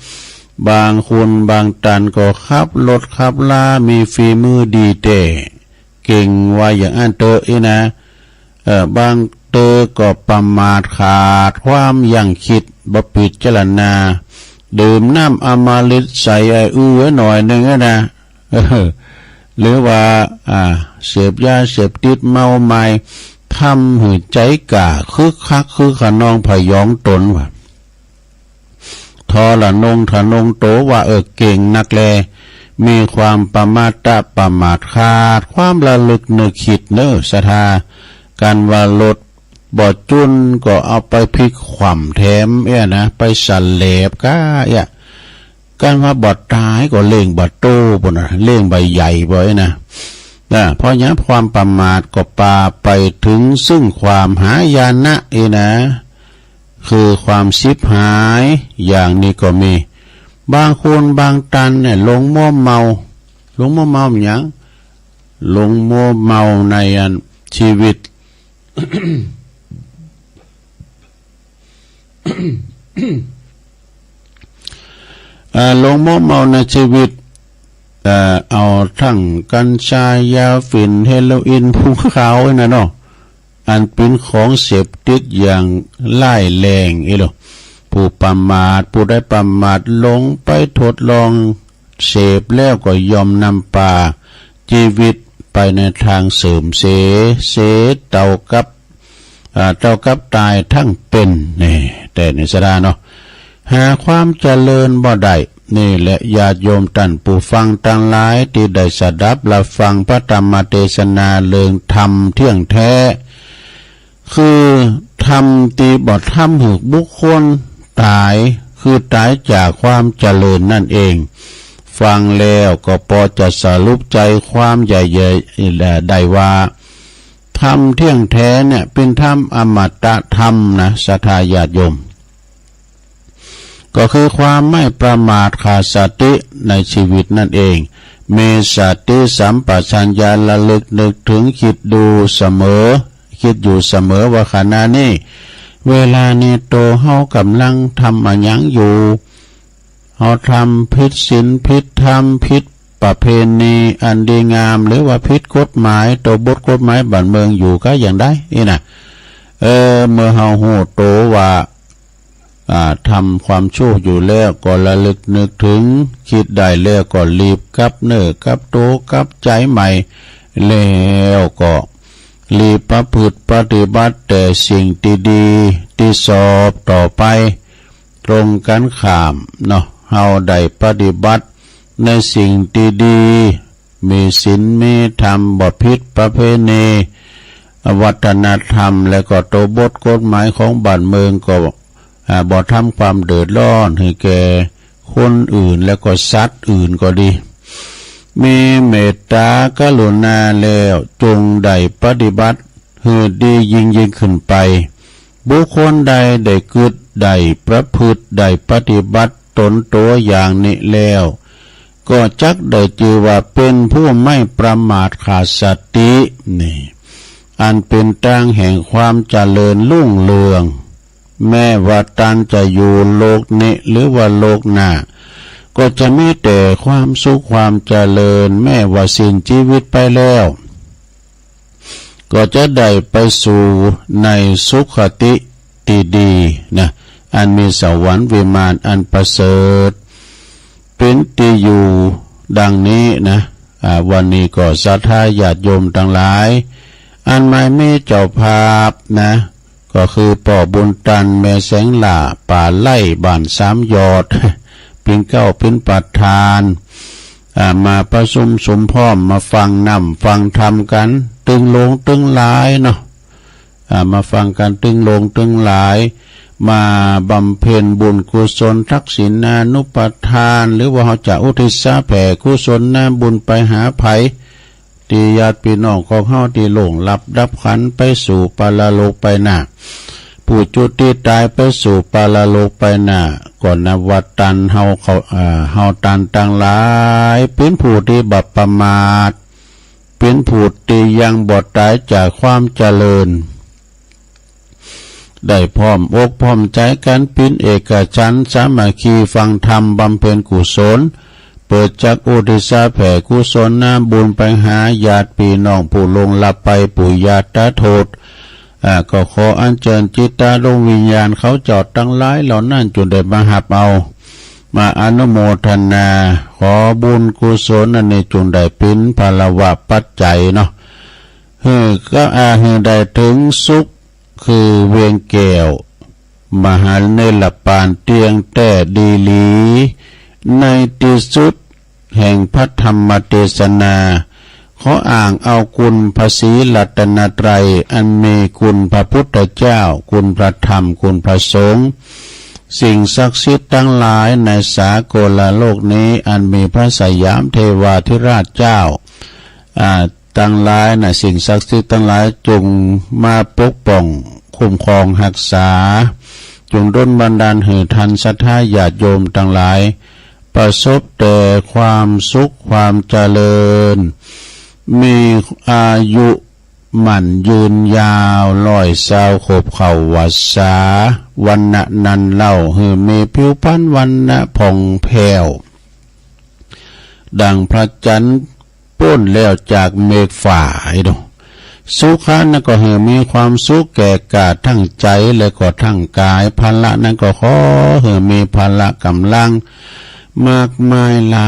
บางคนบางตันก็ขับรถขับลามีฝีมือดีเก่งว่าอย่างอันเตอนะบางเตอก็ประมาทขาดความยังคิดบ่ปิดเจรณาดื่มน้ำอมฤตใส่หน่อยนึงนะหรือว่าเสพยาเสพติดเมาไม้ทำหือใจกะคึกคักคือขนองพยองตนว่าทอละนงทะนงโตว่าเก่งนักแลมีความประมาทประมาทขาดความระลึกนึกคิดศรัทธาการว่าลดบ่จุนก็เอาไปพลิกขว่ำแถมนะไปสั่นเหลบก้าการว่าบ่ตายก็เล่งบ่โตปุ่นเล่งใบใหญ่บ่นะเพราะงั้นความประมาทก็ปาไปถึงซึ่งความหายนะนะคือความชิบหายอย่างนี้ก็มีบางคนบางตันเนี่ยหลงมัวเมาอย่างหลงมัวเมาในชีวิต หลงมัวเมาในชีวิตเอาทั้งกัญชายาฝิ่นเฮโรอีนภูเขานะเนาะอันเป็นของเสพติดอย่างไล่แรงผู้ประมาทผู้ได้ประมาทหลงไปทดลองเสพแล้วก็ยอมนำปาชีวิตไปในทางเสริมเสเท่ากับตายทั้งเป็นนี่แต่ในสดาเนาะหาความเจริญบ่ได้นี่แหละญาติโยมท่านผู้ฟังทั้งหลายที่ได้สดับรับฟังพระธรรมเทศนาเรื่องธรรมเที่ยงแท้คือธรรมตีบ่ธรรมหึกบุคคลตายคือตายจากความเจริญนั่นเองฟังแล้วก็พอจะสรุปใจความใหญ่ๆได้ว่าธรรมเที่ยงแท้เนี่ยเป็นธรรมอมตะธรรมนะศรัทธาญาติโยมก็คือความไม่ประมาทขาดสติในชีวิตนั่นเองมีสติสัมปชัญญะระลึกนึกถึงคิดดูเสมอคิดอยู่เสมอว่าขณะนี้เวลานี้โตเฮากำลังทำอะไรอยู่เฮาทำผิดศีลผิดธรรมผิดประเพณีอันดีงามหรือว่าผิดกฎหมายตัวบทกฎหมายบ้านเมืองอยู่ก็อย่างได้นี่นะเมื่อเฮาฮู้โตว่าทำความชั่วอยู่แล้วก็ระลึกนึกถึงคิดได้แล้วก็รีบกับเนื้อกับโตกับใจใหม่แล้วก็ หลีประพฤติปฏิบัติแต่สิ่งที่ดีที่สอบต่อไปตรงกันข้ามเนาะเฮาได้ปฏิบัติในสิ่งที่ดีมีศีลมีธรรมบ่ผิดประเพณีวัฒนธรรมและก็ตัวบทกฎหมายของบ้านเมืองก็บ่ทำความเดือดร้อนให้แก่คนอื่นและก็สัตว์อื่นก็ดีมีเมตตากรุณาแล้วจงได้ปฏิบัติให้ดียิ่งขึ้นไปบุคคลใดได้กึศได้ประพฤติได้ปฏิบัติตนตัวอย่างนี้แล้วก็จักได้ชื่อว่าเป็นผู้ไม่ประมาทขาดสตินี่อันเป็นตั้งแห่งความเจริญรุ่งเรืองแม้ว่าตันจะอยู่โลกนี้หรือว่าโลกหน้าก็จะมีแต่ความสุขความเจริญแม้ว่าสิ้นชีวิตไปแล้วก็จะได้ไปสู่ในสุขติที่ดีนะอันมีสวรรค์วิมานอันประเสริฐเป็นที่อยู่ดังนี้นะวันนี้ก็ศรัทธาญาติโยมทั้งหลายอันไม่มีเจ้าภาพนะก็คือป่อบุญตันแม่แสงหล่าป่าไล่บ้านสามยอดเป็นเก้าเป็นประธานมาประชุมสมพร้อมมาฟังนำฟังธรรมกันตึงลงตึงหลายเนาะมาฟังกันตึงลงตึงหลายมาบำเพ็ญบุญกุศลทักษิณานุปทานหรือว่าเขาจะอุทิศแผ่กุศลนาบุญไปหาไผที่ญาติพี่น้องของเขาที่หลงลับดับขันไปสู่ปาลโลกไปหน้าผู้จุติตายไปสู่ปาลโลกไปหน้าก่อนนวัดตันเฮาตันต่างหลายเป็นผู้ที่บัพประมาทเป็นผู้ที่ยังบดตายจากความเจริญได้พร้อมอกพร้อมใจกันเป็นเอกฉันท์สามัคคีฟังธรรมบำเพ็ญกุศลเปิดจักอุทิศแผ่กุศลน้ำบุญไปหาญาติพี่น้องผู้ลงลับไปปู่ญาติโทษก็ขออัญเชิญจิตตาดวงวิญญาณเขาจอดตั้งหลายเหล่านั้นจนได้มาหับเอามาอนุโมทนาขอบุญกุศลนั้นจงได้เป็นภาลวะปัจจัยเนาะก็ได้ถึงสุขคือเวียงแก้วมหาเนรปานเตียงแต่ดีหลีในที่สุดแห่งพระธรรมเทศนาขออ่างเอาคุณพระศรีรัตนตรัยอันมีคุณพระพุทธเจ้าคุณพระธรรมคุณพระสงฆ์สิ่งศักดิ์สิทธิ์ทั้งหลายในสากลโลกนี้อันมีพระสยามเทวาธิราชเจ้าทั้งหลายนะสิ่งศักดิ์สิทธิ์ทั้งหลายจงมาปกป้องคุ้มครองรักษาจงดลบันดาลให้ทันศรัทธาญาติโยมทั้งหลายประสบแต่ความสุขความเจริญมีอายุมั่นยืนยาว120 ขบเข่าวัสสาวันณะนันเล่าหือมีผิวพรรณวันณะผ่องแผ้วดังพระจันทร์ป้นแล้วจากเมฆฝ่ายดสุขานั้นก็เหมีความสุขแก่กาทั้งใจและก็ทั้งกายพละนั้นก็ขอเหมีพละกำลังมากมายลา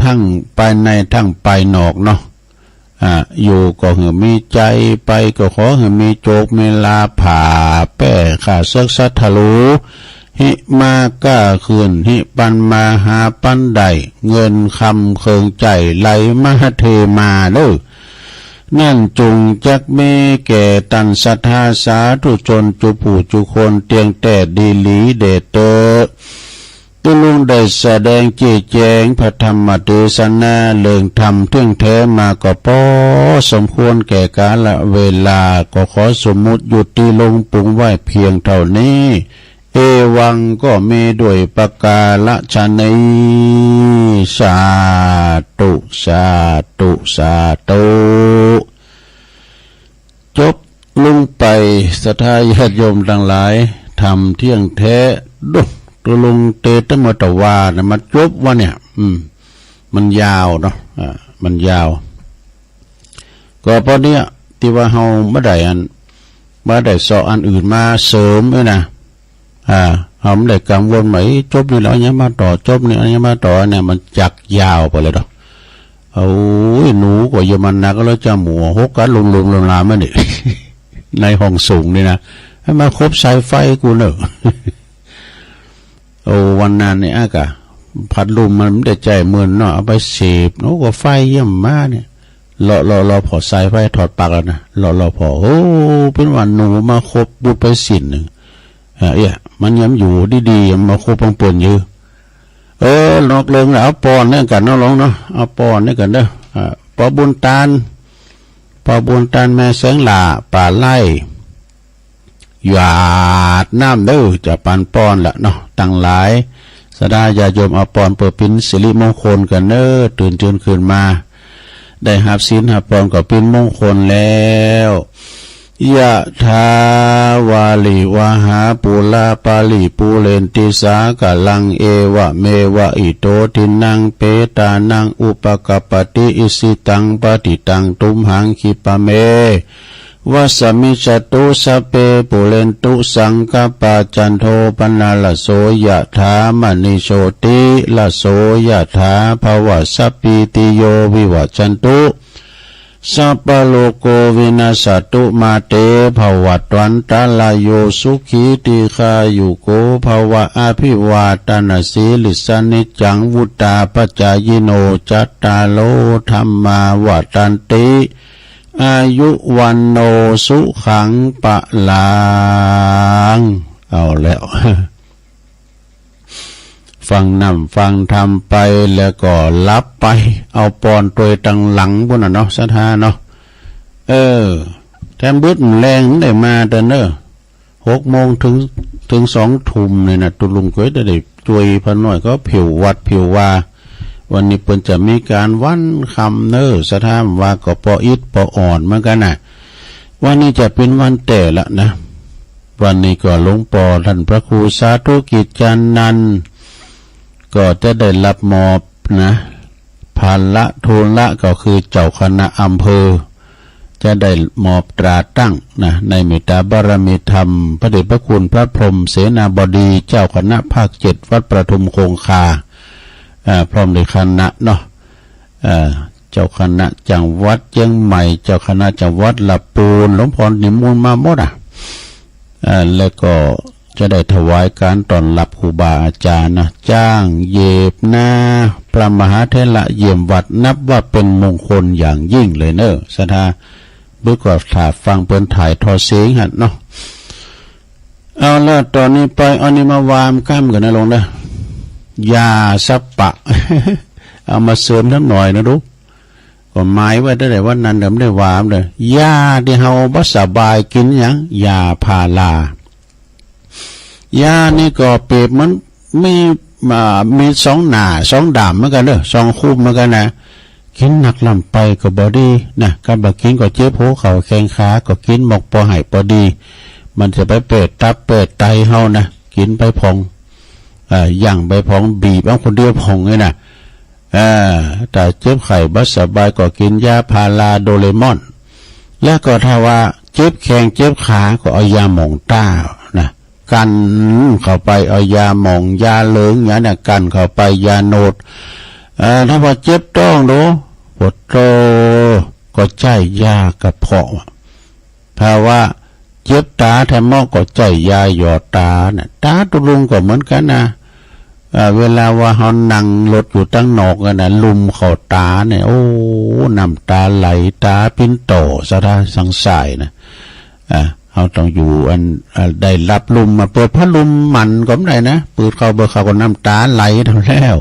ทั้งภายในทั้งภายนอกเนาะอยู่ก็มีใจไปก็ขอมีโจกมีลาผ่าแป้ขาเซึกสัทลูหิมาก้าคืนหิปันมาหาปันใดเงินคำเคืองใจไหลมาเทมาเด้อนั่นจงจักเมแก่ตันศรัทธาสาธุชนจุผู้จุคนเตียงแต่ดีหลีเดชเตอตุลุงได้แสดงจี้แจงพระธรรมเทศนาเรื่องธรรมเที่ยงแท้มาก็พอสมควรแก่กาลเวลาก็ขอสมมุติหยุดที่ลงปรุงไว้เพียงเท่านี้เอวังก็มีด้วยประกาศนีสาธุสาธุสาธุจบลุงไปศรัทธาญาติโยมทั้งหลายทำเที่ยงแท้ดุตัวลุงเตตมตวานะมันจบว่าเนี่ยมันยาวเนาะมันยาวก็เพราะเนี้ยที่ว่าเฮาบ่ได้สอนอันอื่นมาเสริมด้วยนะเฮาไม่ได้กังวลไหมจบนี่แล้วยังมาต่อจบนี่ยังมาต่อเนี่ยมันจักยาวไปเลยดอก เอาหนูก็อย่ามันนักแล้วจะหมูหกกันลุมลามมันนี่ ในห้องสูงนี่นะให้มาครบสายไฟกูเนอะ โอ้วันนั้นเนี่ยกะพัดลมมันไม่ได้ใจเหมือนเนาะเอาไปเสพโน้ก็ไฟเยี่ยมมากเนี่ยรอพอสายไฟถอดปลั๊กแล้วนะรอพอโอ้เป็นวันหนูมาครบบุดไปสิ้นหนึ่งมันย้ำอยู่ดีๆยังมาครบปังป่วนอยู่นอกเรื่องแล้วเอาปอนเนี่ยกันเนาะลองเนาะเอาปอนเนี่ยกันเด้อปอบุญตาลแม่แสงหล่าป่าไล่หยาดน้ำเด้อจะปันปอนละเนาะตั้งหลายสดาญาโยมเอาปอนเปิดปินสิริมงคลกันเด้อตื่นขึ้นมาได้หับศีลหับปอนก็เป็นมงคลแล้วยะทาวาลิวหาปุลาปาลิปูเรนติสากะลังเอวะเมวะอิโตทินังเปตานังอุปกปติอิสิตังปฏิตังตุมหังคิปะเมวัสมิจตุสเปปุเรนตุสังกปาจันโทปนาลโสยะถามณิโชติละโสยะถาภวสัพพิติโยวิวัจจันตุสัพพโลกโกวินาศตุมาเตภวัตวันตาลายโยสุขีติคายุโกภวะอภิวาตนาสีลิสานิจังวุตาปัจจายโนจัตตาโลธัมมาวัฏันติอายุวันโนสุขังปะลังเอาแล้ว ฟังนำฟังทำไปแล้วก็รับไปเอาปอนตัวตังหลังพวกน่ะเนาะสัทธาเนาะแทมบึ้ดแรงได้มาแต่เนอะ6 โมงถึง2 ทุ่มเลยนะตุลุงก้อยได้ช่วยพอหน่อยก็ผิววัดผิวว่าวันนี้เพิ่นจะมีการวันคำเนอะสัทธาว่าก็ปออิดปออ่อนเหมือนกันน่ะวันนี้จะเป็นวันแต่ละนะวันนี้ก็หลวงปอท่านพระครูสาธุกิจจันนันท์ก็จะได้รับมอบนะภาระทูลละก็คือเจ้าคณะอำเภอจะได้มอบตราตั้งนะในเมตตาบารมีธรรมพระเดชพระคุณพระพรหมเสนาบดีเจ้าคณะภาค7วัดประทุมคงคาพร้อมด้วยคณะเนาะเจ้าคณะจังหวัดเชียงใหม่เจ้าคณะจังหวัดลำพูนหลวงพ่อนิมนต์มาหมดแล้วก็จะได้ถวายการต้อนรับครูบาอาจารย์นะจ้างเย็บหน้าพระมหาเถระเยี่ยมวัดนับว่าเป็นมงคลอย่างยิ่งเลยเนอะศรัทธาบึกว่าถ่าฟังเปิ้นถ่ายทอเสียงหัดเนาะเอาละตอนนี้ไปเอานี่มาวามก้ามกันนะลงนะยาสับปะ เอามาเสริมน้ำหน่อยนะลูกก็หมายไว้ได้ว่านั้นเดิมได้วามเลยยาที่เฮาบ่สบายกินหยังยาพาลายานี่ก็เปรียบมันมี2 หน้า2 ดามเหมือนกันเด้อ2 คู่เหมือนกันนะกินหนักลำไปก็บ่ดีนะการบ่กินก็เจ็บหัวเข่าแข้งขาก็กินหมกบ่ให้บ่ดีมันจะไปเปิดตับเปิดไตเฮานะกินไปพองย่างไปพองบีบเอาคนเดียวพองเลยนะแต่เจ็บไข้บ่สบายก็กินยาพาราโดเรมอนแล้วก็ถ้าว่าเจ็บแข้งเจ็บขาก็เอายาหม่องต้านะกันเข้าไปเอายาหม่องยาเหลืองอย่างนี้กันเข้าไปยาโนดถ้าว่าเจ็บต้องดูปวดโตก็ใจยากระเพาะถ้าว่าเจ็บตาแทมมอก็ใจยาหยอดตานะตาตุลุงก็เหมือนกันนะเวลาว่าเขานั่งรถอยู่ตั้งนอกกันนะลุมเข้าตาเนี่ยโอ้น้ำตาไหลตาปิ้นโตสะท้าสังสายนะเขาต้องอยู่ได้รับลุมมาเปิดพัดลมมันก็ไม่ได้นะเปิดเข้าเบอร์เข้าก็น้ำตาไหลทั้งแล้ว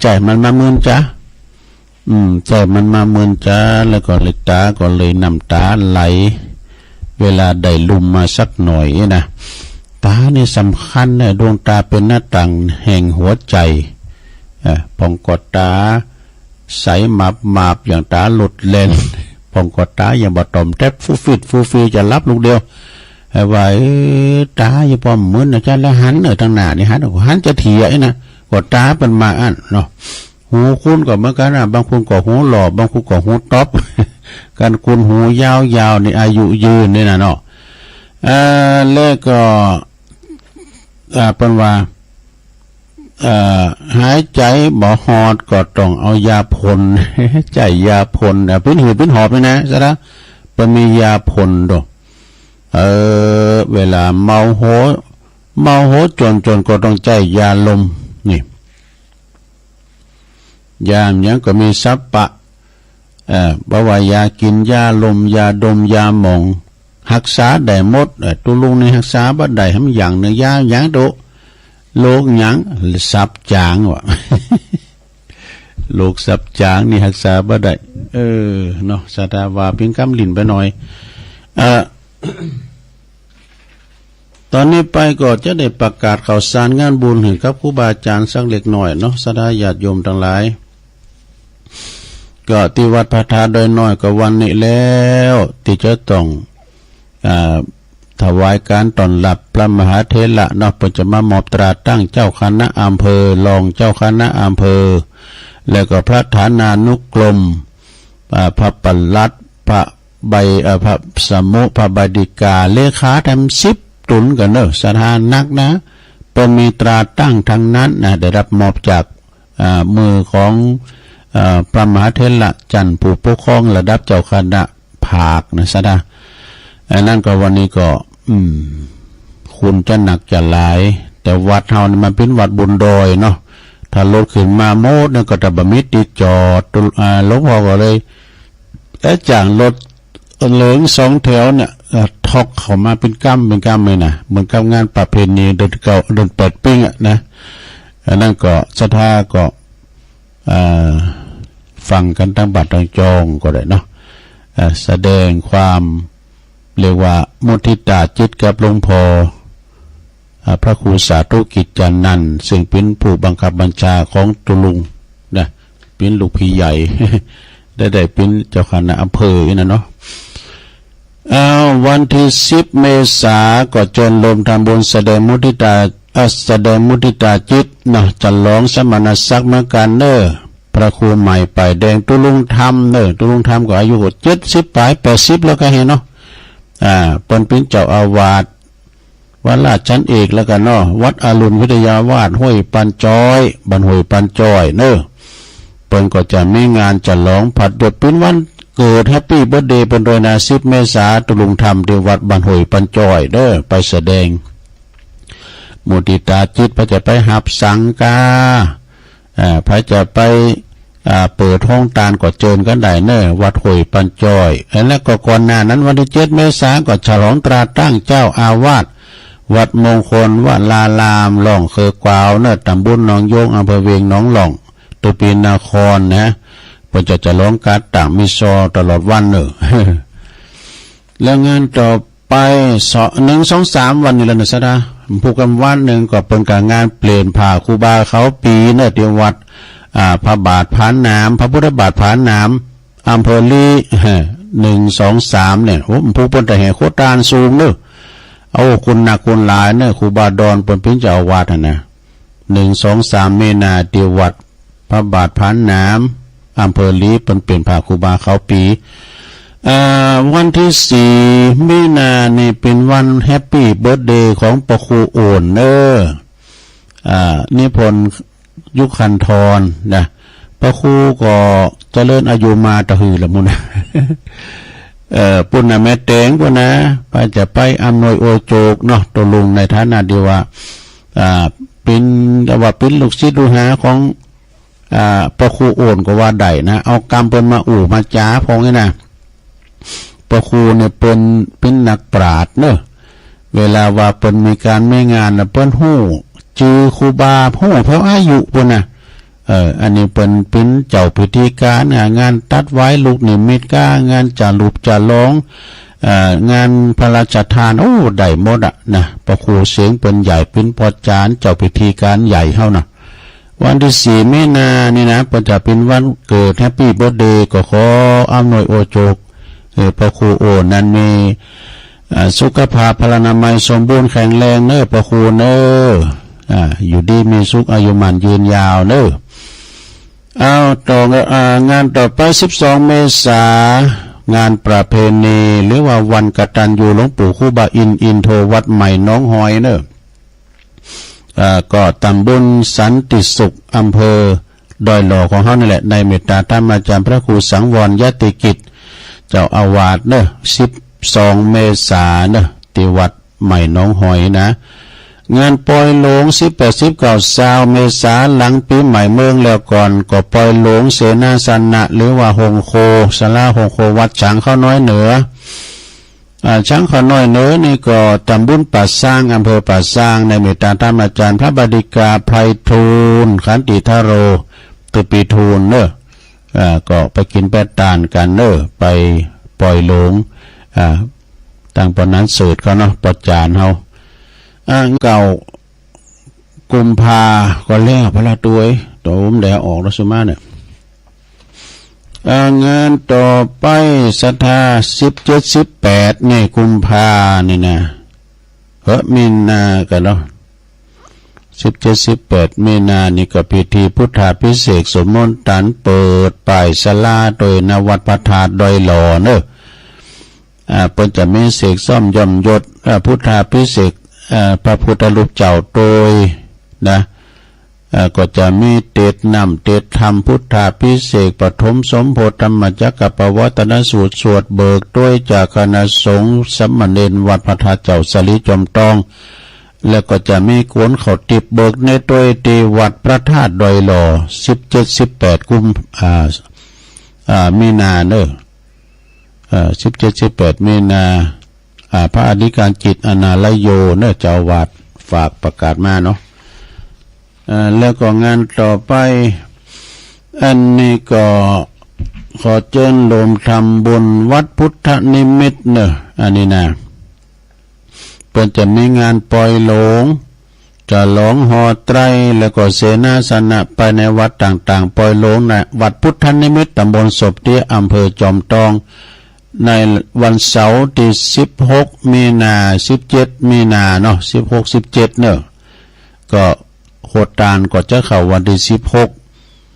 ใจมันมามื่นจ้ะใจมันมามื่นจ้ะแล้วก็เลยตาก็เลยน้ำตาไหลเวลาได้ลุมมาสักหน่อยนะตานี่สำคัญเนี่ยดวงตาเป็นหน้าต่างแห่งหัวใจปองกอดตาใสมาบอย่างตาหลุดเลนปองกอดตาอย่างบะตอมแทบฟูฟีจะรับลูกเดียวว่าตาอย่าปอมเหมือนนะจ๊ะแล้วหันทางหน้านี่หันจะเถียนะกอดตาเป็นมาอันเนาะหูคุ้นก็เหมือนกันนะบางคนก็หูหล่อบางคนก็หูต๊อบการกุนหูยาวๆในอายุยืนนี่นะเนาะแล้วก็เป็นว่า หายใจบ่หอดก็ต้องเอายาพ่น ใจยาพ่นพื้นหืดพื้นหอบเลยนะซะละมันมียาพ่นดอกเวลาเมาโหจนก็ต้องใจยาลมนี่ยามยังก็มีซับปะบ่ว่ายากินยาลมยาดมยาหมองรักษาได้หมดตุลุงในรักษาบ่ได้ทำอย่างหนึ่งยาอย่างโดโรคหยังซับจางวะ โรคซับจางนี่รักษาบ่ได้เนาะสาธาวาเพียงกำลิ้นไปหน่อยตอนนี้ไปก็จะได้ประกาศข่าวสารงานบุญให้กับครูบาอาจารย์สักเล็กน้อยเนาะสาธาญาติโยมทั้งหลายก็ที่วัดพระธาตุโดยน้อยก็วันนี้แล้วที่จะต้องถวายการต้อนรับพระมหาเถระเนาะเพิ่นจะมามอบตราตั้งเจ้าคณะอำเภอรองเจ้าคณะอำเภอแล้วก็พระฐานานุกรมพระปลัดพระใบพระสมุพระบดิกาเลขาทำ10ตุนกันเนอะสถานนักนะเป็นมีตราตั้งทั้งนั้นนะได้รับมอบจากมือของพระมหาเถระจันทร์ผู้ปกครองระดับเจ้าคณะภาคนะสะดานั่นก็วันนี้ก็คุณจะหนักจะหลายแต่วัดเฮานี่มันเป็นวัดบนดอยเนาะถ้ารถขึ้นมาโมดนั่นก็จะบมิตรติดจอดหลวงพ่อก็เลยจากรถเหลือง2แถวเนี่ยทอกเข้ามาเป็นกั้มเลยนะเหมือนกับงานประเพณีเดินเปิดปิ้งนะนั่นก็ศรัทธาก็ฟังกันทั้งบัดทั้งจองก็ได้เนาะแสดงความเรียกว่ามุทิตาจิตกับหลวงพ่อพระครูสาธุกิจจานันท์ซึ่งเป็นผู้บังคับบัญชาของตุลุงนะเป็นลูกพี่ใหญ่ ได้เป็นเจ้าคณะอำเภอนะเนาะวันที่10 เมษายนก็จนลมทำบุญแสดงมุทิตาจิตเนาะจะร้องสมณศักดิ์เหมือนกันเนอพระครูใหม่ไปแดงตุลุงธรรมเนอตุลุงธรรมก็อายุ70ปลาย80แล้วก็เห็นเนาะเป็นเจ้าอาวาสวัดราชชั้นเอกแล้วกันเนาะวัดอรุณวิทยาวาสห้วยปันจ้อยบ้านห้วยปันจ้อยเนอเปิ้นก็จะมีงานจะร้องผัดเดือดเป็นวันเกิดแฮปปี้เบิร์ธเดย์เป็นโดยนา10 เมษายนตุลุงธรรมที่วัดบ้านห้วยปันจ้อยเด้อไปแสดงมุทิตาจิตพระจะไปหับสังกาพระจะไปเปิดห้องตาลก็เจิญกันได้เนอวัดห้วยปันจ้อยแล้วก็ก่อนหน้านั้นวันที่7 เมษายนก็ฉลองตราตั้งเจ้าอาวาสวัดมงคลวัดลาลามหล่องเคอกวาวเนอตำบลหนองโยงอำเภอเวียงหนองหล่องตุปีนครนะเพิ่นจะร้องการต่างมิซอตลอดวันเนอ แล้วงานต่อไป1-2-3 วันนี่แหละนะซะนะผู้กำวันหนึ่งก็เป็นการงานเปลี่ยนผ่าครูบาเขาปีเนอที่วัดพระบาทผาน้ำพระพุทธบาทผาน้ำอำเภอลี1-2-3เนี่ยโอ้ผู้เพิ่นแต่แห่โคตรานสูงเนอเอาคุณหนักคุณหลายเนอครูบาดอนเป็นเจ้าอาวาสนะ1-2-3 เมษายนที่วัดพระบาทผาน้ำอำเภอลีเป็นเปลี่ยนผ่าครูบาเขาปีวันที่4 มีนานี่เป็นวันแฮปปี้เบิร์ธเดย์ของพระครูโอนเนอนิพนธ์ยุคันธรนะพระครูก็เจริญอายุมาตะหือละมุน ปุ่นนะแม่แตงปุ่นนะไปจะไปอำนวยโอโจกเนาะตัวลุงในฐานะเดียวว่าเป็นลูกศิษย์ลูกหาของพระครูโอนก็ว่าได้นะเอากรรมเปิ้นมาอู่มาจ้าพงนี่นะพระครูเนี่ยเป็นนักปราชญ์เนอะเวลาว่าเปิ้นมีการไม่งานนะเปิ้นฮู้จือครูบาฮู้เพราะอายุปุ่นนะอันนี้เป็นเจ้าพิธีการงานตัดไว้ลูกนิมิตงานจารูปจาร้องงานพระราชทานโอ้ได้หมดนะพระครูเสียงเป็นใหญ่เป็นพอจานเจ้าพิธีการใหญ่เฮานะวันที่4 มีนานี่นะจะเป็นวันเกิดแฮปปี้เบิร์ธเดย์ก็ขออำนวยโอโจกพระครูโอนั้นมีสุขภาพพลานามัยสมบูรณ์แข็งแรงเนอพระครูเนออยู่ดีมีสุขอายุมันยืนยาวเนองานต่อไป12 เมษายนงานประเพณีหรือว่าวันกตัญญูหลวงปู่ครูบาอินโทวัดใหม่น้องหอยเนอ ก็ตำบลสันติสุขอำเภอดอยหล่อของเฮานี่แหละในเมตตาธรรมอาจารย์พระครูสังวรยติกิจเจ้าอาวาสเนอะ12 เมษายนเนอะที่วัดใหม่หนองหอยนะงานปล่อยหลง18 19 20 เมษายนหลังปีใหม่เมืองแล้วก่อนก็ปล่อยหลงเสนาสนะหรือว่าหงโคศาลาหงโควัดฉางข้าวน้อยเหนือช้างขอน้อยเนื้อนี่ก็ตำบลป่าสร้างอำเภอป่าสร้างในเมตตาธรรมอาจารย์พระบดิกาไพฑูรย์ขันติทโรตุปีทูลเนอะก็ไปกินแปดตานกันเนอะไปปล่อยหลงต่างปนนั้นเสิร์ชเขาเนาะประจานเฮาเก่ากุมภาก็แล้วพระละตัวโตมแดดออกแล้วสุมาเนี่ยงานต่อไปศรัทธา17 18นี่กุมภานี่นะมีนากันเนาะ17 18มีนานี่ก็พิธีพุทธาภิเษกสมมนตันเปิดป้ายศาลาโดยนวัดพระธาตุดอยหล่อเนอะเปิ้นจะมีเสกซ่อมย่อมยศพุทธาภิเษกพระพุทธรูปเจ้าโดยนะก็จะมีเตศนำเตศธรรมพุทธาภิเษกปฐมสมโพธิธรรมจักรปวัตนสูตรสวดเบิกด้วยจากคณะสงฆ์สมณเณรวัดพระธาตุเจ้าสลีจอมทองแล้วก็จะมีกวนเขาติบเบิกในตัวที่วัดพระธาตุดอยหล่อ17 18กุมมีนาเนอะ17 18มีนาพระอธิการจิตอนาลโยเนอะเจ้าวาดฝากประกาศมาเนาะแล้วก็งานต่อไปอันนี้ก็ขอเชิญรวมทำบุญวัดพุทธนิมิตเนอะอันนี้นะเพิ่นจะมีงานปล่อยหลงจะหลงหอไตรแล้วก็เสนาสนะไปในวัดต่างๆปล่อยหลงนะวัดพุทธนิมิตตำบลศพเตี้ยอำเภอจอมทองในวันเสาร์ที่16 มีนา17 มีนาเนาะ16 17เนอะก็โคตานก็จะเข้าวันที่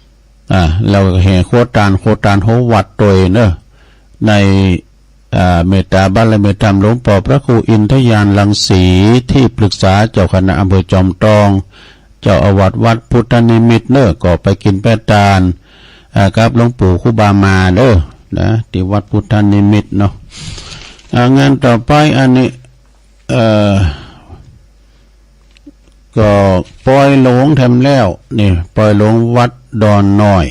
16แล้วแห่โคตานโหวัดโดยเนอะในเมตตาบารมีธรรมหลวงพ่อพระครูอินทยานรังสีที่ปรึกษาเจ้าคณะอำเภอจอมทองเจ้าอาวาสวัดพุทธนิมิตเนอะก็ไปกินแป้ตาลครับหลวงปู่ครูบามาเนอะนะที่วัดพุทธนิมิตเนาะงานต่อไปอันนี้ก็ปล่อยหลงทำแล้วนี่ปล่อยหลงวัดดอนน้อย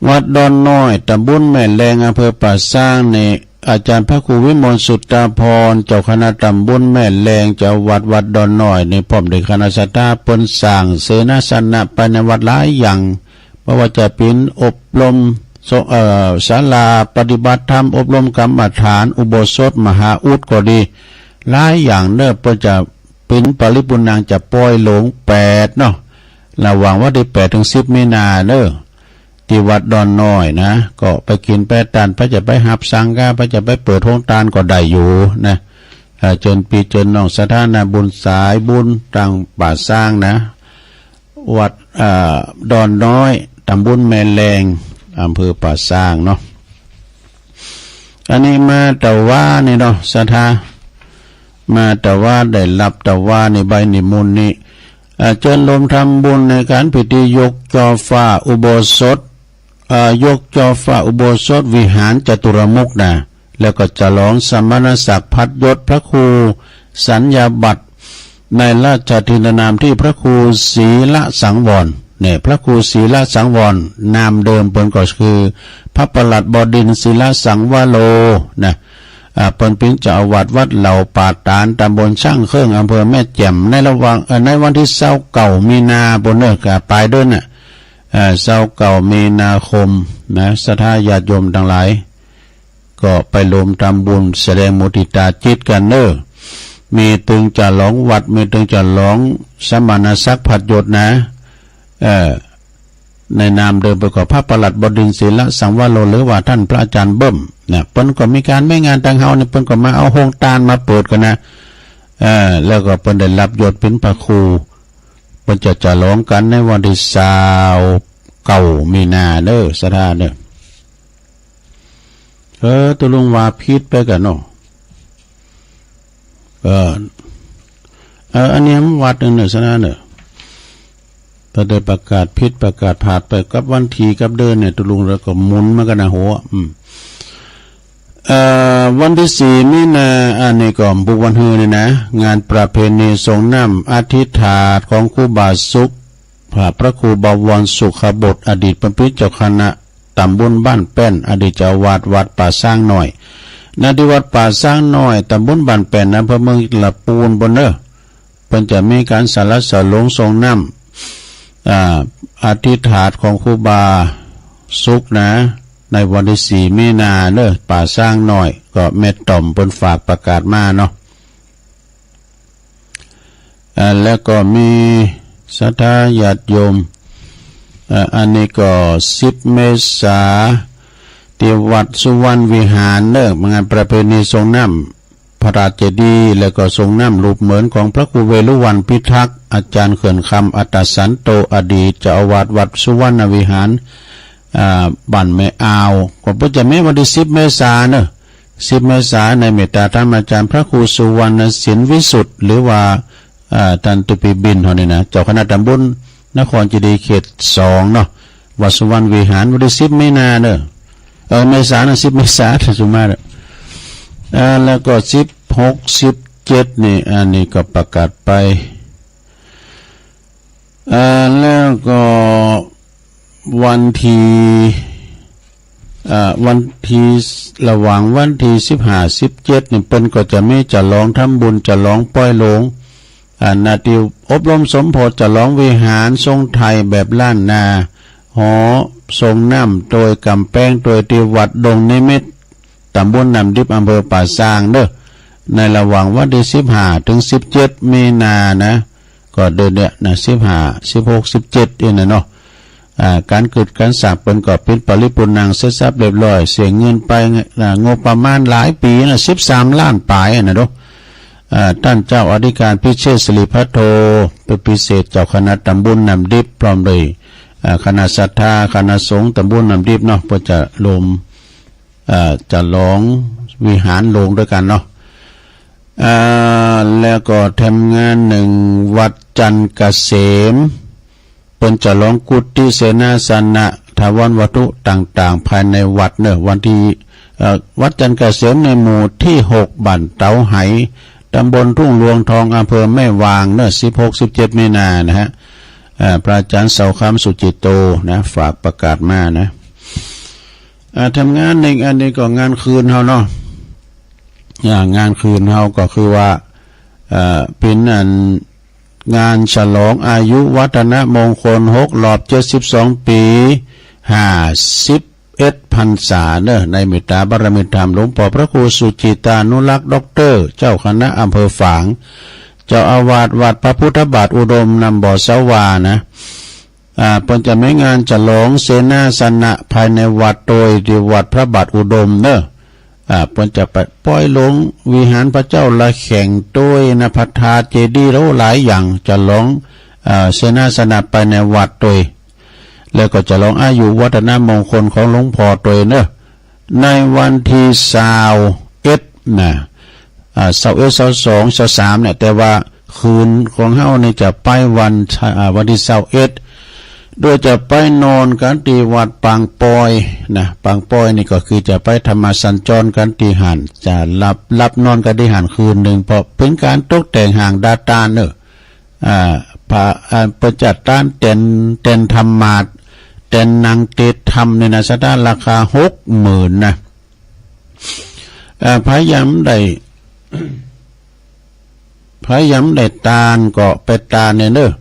วัดดอนน้อยตำบลแม่แรงอำเภอป่าสร้างนี่อาจารย์พระครูวิมลสุตตาพรเจ้าคณะตำบลแม่แรงเจ้าวัดดอนน้อยในพร้อมด้วยคณะสัตยาเปิ้นสร้างเสนาสนะไปในวัดหลายอย่างเพราะว่าจะเป็นอบรมศาลาปฏิบัติธรรมอบรมกรรมฐานอุโบสถมหาอุดก็ดีหลายอย่างเนอะเปิ้นจะเป็นปริปุณังจะปล่อยหลง8เนาะระหว่างวันที่8 ถึง 10 มีนาเนอะที่วัดดอนน้อยนะก็ไปกินแปดตานพระจะไปหับสังฆาพระจะไปเปิดห้องตานก็ได้อยู่นะเจิญปีเจิญน้องสถานะบุญสายบุญต่างป่าสร้างนะวัดดอนน้อยตำบลแม่แรงอำเภอป่าสร้างเนาะอันนี้มาแต่ว่านี่เนาะสถามาแต่ว่าได้รับแต่ว่าในใบนิมนต์นี้เชิญรวมทำบุญในการพิธียกจอฟ้าอุโบสถยกจอฟ้าอุโบสถวิหารจตุรมุขนะแล้วก็จะร้องสมณศักดิ์พัดยศพระครูสัญญาบัตรในราชทินนามที่พระครูศรีละสังวรเนี่ยพระครูศรีละสังวรนามเดิมเปิ้นก็คือพระประหลัดบดินทร์ศรีละสังวโรนะเปิ้นเป็นเจ้าอาวาสวัดเหล่าป่าตานตำบลช่างเครื่องอำเภอแม่แจ่มในระหว่างในวันที่29 มีนาบนเนื้อกปลายเดือนน่ะ29 มีนาคมนะศรัทธาญาติโยมทั้งหลายก็ไปรวมทำบุญแสดงมุทิตาจิตกันเนอะมีตึงจะหลงวัดมีตึงจะหลงสมณศักดิ์พัดยศนะในนามเดิมประกอบพระประหลัดบดินทร์ศรีละสังวโรหรือว่าท่านพระอาจารย์เบิ้มเนี่ยเปิ้นก็มีการไม่งานต่างเฮาเนี่ยเปิ้นก็มาเอาโฮงตานมาเปิดกันนะแล้วก็เปิ้นได้รับยศเป็นพระครูเปิ้นจะร้องกันในวันที่29 มีนาเด้อสถานเด้อตุลุงว่าพิษไปกันเนาะ อันนี้มันวัดหนึ่งเนอะสนะเนอะพอได้ประกาศพิษประกาศผ่านไปกับวันทีกับเดินเนี่ยตุลุงแล้วก็หมุนมากันนะหัววันที่4 มีนาอันนี้ก็บุกวันฮือนี่นะงานประเพณีทรงน้ำอธิษฐานของครูบาสุขพระครูบวรสุขบดอดีตเป็นพิเจ้าคณะตำบลบ้านแป้นอดีตเจ้าวาดวัดป่าสร้างหน่อยณที่วัดป่าสร้างน้อยตำบลบ้านแป้นอำเภอเมืองละปูนบนเนอเพิ่นจะมีการสารสลงทรงน้ำอธิษฐานของครูบาสุขนะในวันที่4 มีนาเนอะป่าสร้างหน่อยก็เม็ดต่อมเพิ่นฝากประกาศมาเนาะแล้วก็มีศรัทธาญาติโยมอันนี้ก็10 เมษาที่วัดสุวรรณวิหารเนอะงานประเพณีทรงน้ำพระราชเจดีย์แล้วก็ทรงน้ำรูปเหมือนของพระครูเวรุวรรณพิทักษ์อาจารย์เขื่อนคำอัตตสันโตอดีตเจ้าอาวาสวัดสุวรรณวิหารบ้านแม่อาวก็เพิ่นจะมีวันที่10 เมษายนเนอะ10 เมษายนในเมตตาธรรมอาจารย์พระครูสุวรรณศิลป์วิสุทธิ์หรือว่าท่านตุปีบินเฮานี่นะเจ้าคณะตำบลนครเจดีย์เขต2เนาะวัดสุวรรณวิหารวันที่10 มีนาเนอะเมษายน10 เมษายนสุมาแล้วก็16 17นี่อันนี้ก็ประกาศไปแล้วก็วันที่ระหว่างวันที่15 17นี่เปิ้นก็จะมีจะร้องทำบุญจะร้องปล่อยโลงนาทีอบรมสมโภชจะร้องวิหารทรงไทยแบบล้านนาหอทรงน้ำโดยกำแพงโดยที่วัดดงนิมิตรตำบลน้ำดิบอำเภอป่าซางเด้อในระหว่างวันที่15 ถึง 17 มีนานะก็เดือนเนี่ยนะ15 16 17นี่นะเนาะการเกิดการสร้างเป็นก็เป็นปริปุนังเสร็จสับเรียบร้อยเสียเงินไปงบประมาณหลายปีนะ13 ล้านปลายนะเนาะท่านเจ้าอธิการพิเชษฐ์สิริพัทโทเป็นพิเศษเจ้าคณะตำบลน้ำดิบพร้อมเลยคณะศรัทธาคณะสงฆ์ตำบลน้ำดิบเนาะเพื่อจะลมจะร้องวิหารลงด้วยกันเนาะแล้วก็ทำงาน1วัดจันทร์เกษมเป็นจะร้องกุฏิเสนาสนะถาวรวัตถุต่างๆภายในวัดเนอะวันที่วัดจันทร์เกษมในหมู่ที่6บ้านเตาไหตำบลทุ่งหลวงทองอำเภอแม่วางเนอะ16 17 มีนานะฮะพระอาจารย์เสาคำสุจิตโตนะฝากประกาศมานะทำงานอันนี้ก็งานคืนเฮาเนาะงานคืนเฮาก็คือว่าเป็นงานฉลองอายุวัฒนมงคล6 รอบ 72 ปี 51 พรรษาเนอะในเมตตาบารมีธรรมหลวงพ่อพระครูสุจิตานุรักษ์ด็อกเตอร์เจ้าคณะอำเภอฝางเจ้าอาวาสวัดพระพุทธบาทอุดมนำบ่อสวานะเพิ่นจะมีงานฉลองเสนาสนะภายในวัดโดยที่วัดพระบาทอุดมเนอะเพิ่นจะไปปล่อยลงวิหารพระเจ้าละแข่งด้วยนภัทราเจดีย์หลายอย่างจะร้องเสนาสนะไปในวัดโดยแล้วก็จะร้องอายุวัฒนมงคลของหลวงพ่อโดยเนอะในวันที่21นะ21 22 23เนี่ยแต่ว่าคืนของเฮานี่จะไปวันที่21โดยจะไปนอนกันที่วัดปางปอยนะปางปอยนี่ก็คือจะไปธรรมสัญจรกันที่หันจะรับนอนกันที่หันคืนหนึ่งเพราะเป็นการตกแต่งห่างดาตาเนอะประจัดต้านเต็นธรรมาทเต็นนางเตธรรมในนะสถานราคา 60,000 นะพยายามได้ตาลก็ไปตาลเนี่ยเนอะ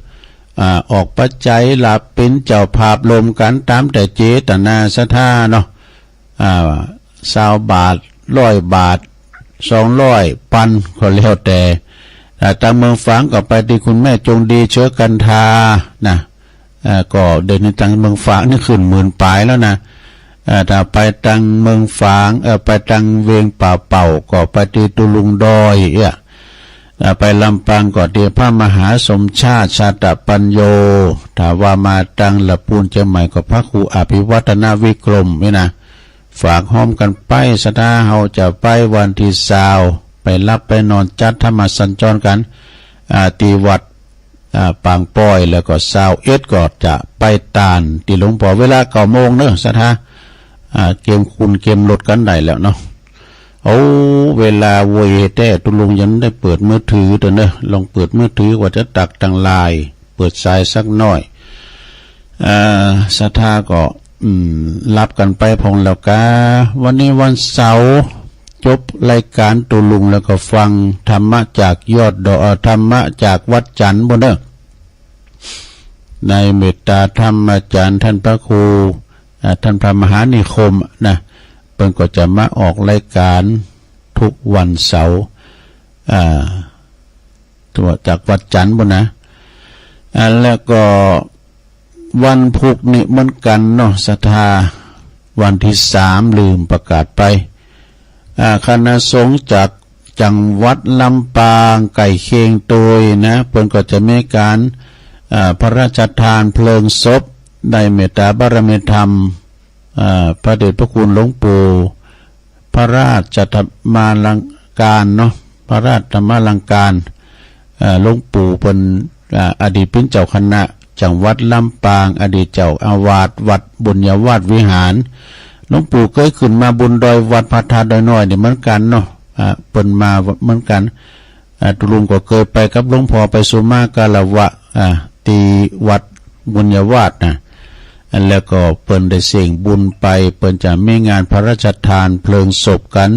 ออกปัจจัยหลับเป็นเจ้าภาพลมกันตามแต่เจตนาศรัทธาเนาะ20 บาท100 บาท200ปันก็แล้วแต่ทางเมืองฝางก็ไปที่คุณแม่จงดีเชื้อกันทานะก็เดินในทางเมืองฝางนี่ขึ้น10,000 ปลายแล้วนะถ้าไปทางเมืองฝางไปทางเวียงป่าเป่าก็ไปที่ตุลุงดอยไปลำปางก็ที่พระมหาสมชาติชาตปัญโยถ้าว่ามาตังละปูนเชียงใหม่ก็พระครูอภิวัฒนาวิกรมนี่นะฝากห้อมกันไปสถาเฮาจะไปวันที่20ไปรับไปนอนจัดธรรมสัญจรกัน ตีวัดปางป้อยแล้วก็21ก็จะไปตานที่หลวงพ่อเวลา9 โมงเนอะสถาเกมคุณเกมลดกันได้แล้วเนาะเอาเวลาโวยแต่ตุลุงยังได้เปิดมือถือตัวเนอะลองเปิดมือถือว่าจะตักตังลายเปิดสายสักหน่อยสถาก็รับกันไปพงแล้วกาวันนี้วันเสาร์จบรายการตุลุงแล้วก็ฟังธรรมะจากยอดดอกธรรมะจากวัดจันทร์บนเนอะในเมตตาธรรมอาจารย์ท่านพระครูท่านพระมหานิคมนะเพิ่นก็จะมาออกรายการทุกวันเสาร์ตัวจากวัดจันทร์บนนะแล้วก็วันพุธนี่เหมือนกันเนาะศรัทธาวันที่3ลืมประกาศไปคณะสงฆ์จากจังหวัดลำปางไก่เคียงโตยนะเพิ่นก็จะมีการพระราชทานเพลิงศพได้เมตตาบารมีธรรมพระเดชพระคุณหลวงปู่พระราชธรรมาลังการเนาะพระราชธรรมาลังการหลวงปู่เป็นอดีตเป็นเจ้าคณะจังหวัดลำปางอดีตเจ้าอาวาสวัดบุญญาวาสวิหารหลวงปู่เคยขึ้นมาบุญดอยวัดพระธาตุดอยน้อยนี่เหมือนกันเนาะเปิ่นมาเหมือนกันตุลุงก็เคยไปกับหลวงพ่อไปสุมากาลวะตีวัดบุญญาวาสนะแล้วก็เปิ่นได้เสี่ยงบุญไปเปิ่นจะมีงานพระราชทานเพลิงศพกัน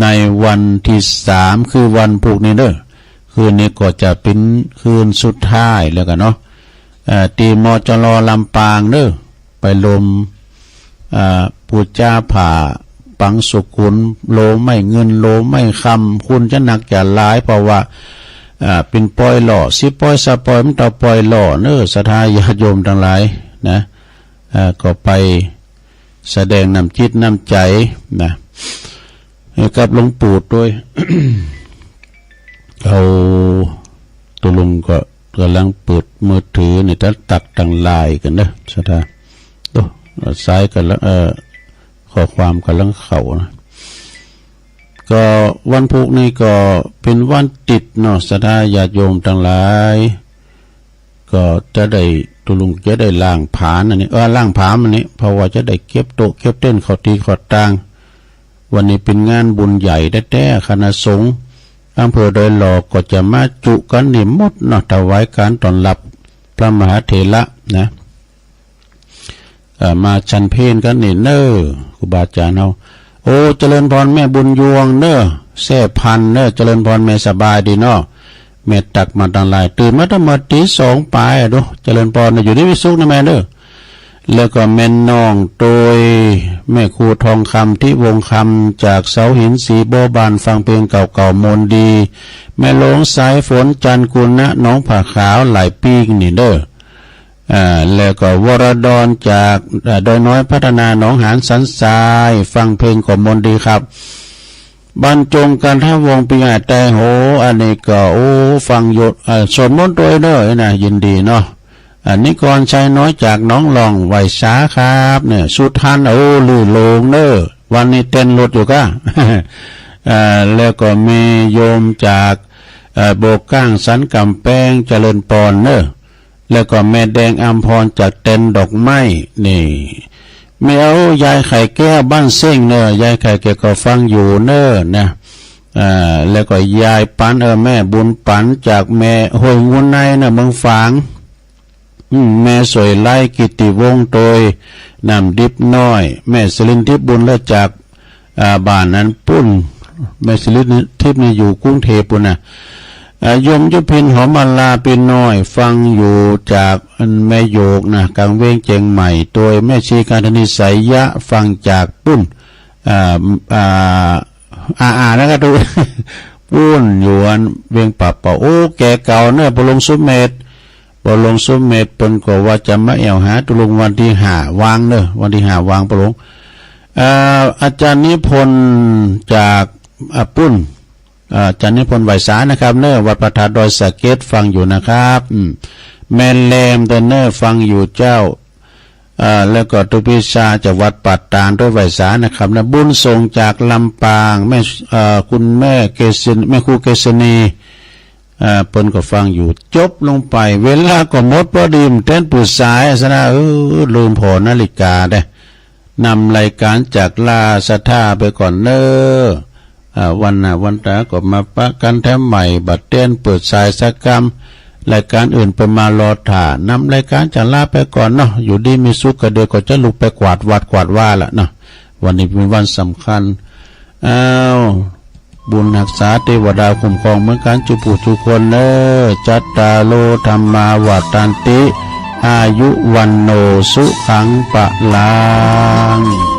ในวันที่3คือวันพุธนี้เด้อคืนนี้ก็จะเป็นคืนสุดท้ายแล้วกันเนาะตีมจรลำปางเด้อไปลมปูจ้าผ่าปังสุขุนโลไม่เงินโลไม่คำคุณจะหนักจะหลายเพราะว่าเป็นปล่อยหล่อสิปล่อยสะปล่อยมันต่อปล่อยหล่อเน้อศรัทธาญาติโยมทั้งหลายนะก็ไปแสดงน้ำจิตน้ำใจนะกับหลวงปู่ด้วย เอาตัวลุงก็กำลังเปิดมือถือนี่ถ้าตักตังลายกันนะศรัทธาตัวซ้ายกันแล้วข้อความกำลังเข่านะก็วันพุธนี้ก็เป็นวันติดเนาะศรัทธาญาติโยมทั้งหลายก็จะได้ตุลุงจะได้ล่างผานอันนี้ล่างผามอันนี้เพราะว่าจะได้เก็บโต๊ะเก็บเต้นขอตีขอตางวันนี้เป็นงานบุญใหญ่แท้ๆคณะสงฆ์อำเภอโดยหลอกก็จะมาจุกันนิมดเนาะถวายการต้อนรับพระมหาเถระนะมาชันเพลกันนี่เน้อครูบาอาจารย์เอาโอ้เจริญพรแม่บุญยวงเน้อแซ่พันเน้อเจริญพรแม่สบายดีเนาะแม่ตักมาตั้งหลายตื่นมาตั้งแต่ตี2ปลายดูเจริญพรอยู่ที่วิสุขนะแม่เด้อแล้วก็แม่น้องโดยแม่ครูทองคำที่วงคำจากเสาหินสีโบบานฟังเพลงเก่าๆมนดีแม่หลงสายฝนจันกุลนะน้องผ่าขาวหลายปีกนี่เด้อแล้วก็วรดรจากโดยน้อยพัฒนาหนองหานสันทรายฟังเพลงของมนดีครับบรรจงกันท่าวงปีหาแต่โหอันนี้ก็โอ้ฟังหยดสวดมนต์ด้วยเด้อนะยินดีเนาะอันนี้ก่อนชายน้อยจากน้องหลองไหวสาครับเนี่ยสุดทันโอ้ลื่นลงเด้อวันนี้เต้นรถอยู่ก็แล้วก็มีโยมจากโบกก้างสันกำแพงเจริญปอนเด้อแล้วก็แม่แดงอัมพรจากเต็นดอกไม้นี่ไม่เอายายไข่แก้วบ้านเส้งเนอะยายไข่แก้วก็ฟังอยู่เนอะนะแล้วก็ยายปันแม่บุญปันจากแม่ห้วยงุนในนะเมืองฝางแม่สวยไล่กิติวงศ์โดยนำดิบน้อยแม่สลินทิพย์บุญและจากบ้านนั้นปุ้นแม่สลินทิพย์นี่อยู่กรุงเทพปุ่นนะยมยุพินหอมมาลาเป็นน้อยฟังอยู่จากแม่โยกนะกลางเวงเจียงใหม่โดยแม่ชีการธนิสัยยะฟังจากปุ้นนะครับทุก ปุ้นอยู่อันเวียงปับป่าโอ้แก่เก่าเนอะปลงสุเมธปลงสุเมธเปิ้นก็ว่าจะมาแอวหาตุลงวันที่5วางเนอะวันที่5วางปลงอาจารย์นิพนธ์จากปุ้นอาจารย์นิพนธ์ไหวสานะครับเนอวัดพระธาตุดอยสะเก็ดฟังอยู่นะครับแม่แลมเดนเนอร์ฟังอยู่เจ้าแล้วก็ตุพิชาจากวัดปัตตานด้วยไหวสานะครับนะบุญส่งจากลำปางแม่คุณแม่เกษแม่ครูเกษณี เปิ้นก็ฟังอยู่จบลงไปเวลาก็หมดพอดีมเต้นปืดสายซะนะลืมพอนาฬิกาได้นำรายการจากลาสะท่าไปก่อนเนอวันตาก็มาปะกันแถมใหม่บัดเต้นเปิดสายสักกรรมรายการอื่นไปมารอถ่านำรายการจากลาไปก่อนเนาะอยู่ดีมีสุขก็เดี๋ยวก็จะลุกไปกวาดวัดกวาดว่าละเนาะวันนี้เป็นวันสำคัญบุญรักษาเทวดาคุ้มครองเหมือนกันจุปุทุกคนเนอจัตตาโลธรรมาวัฏันติอายุวันโนสุขังปะลัง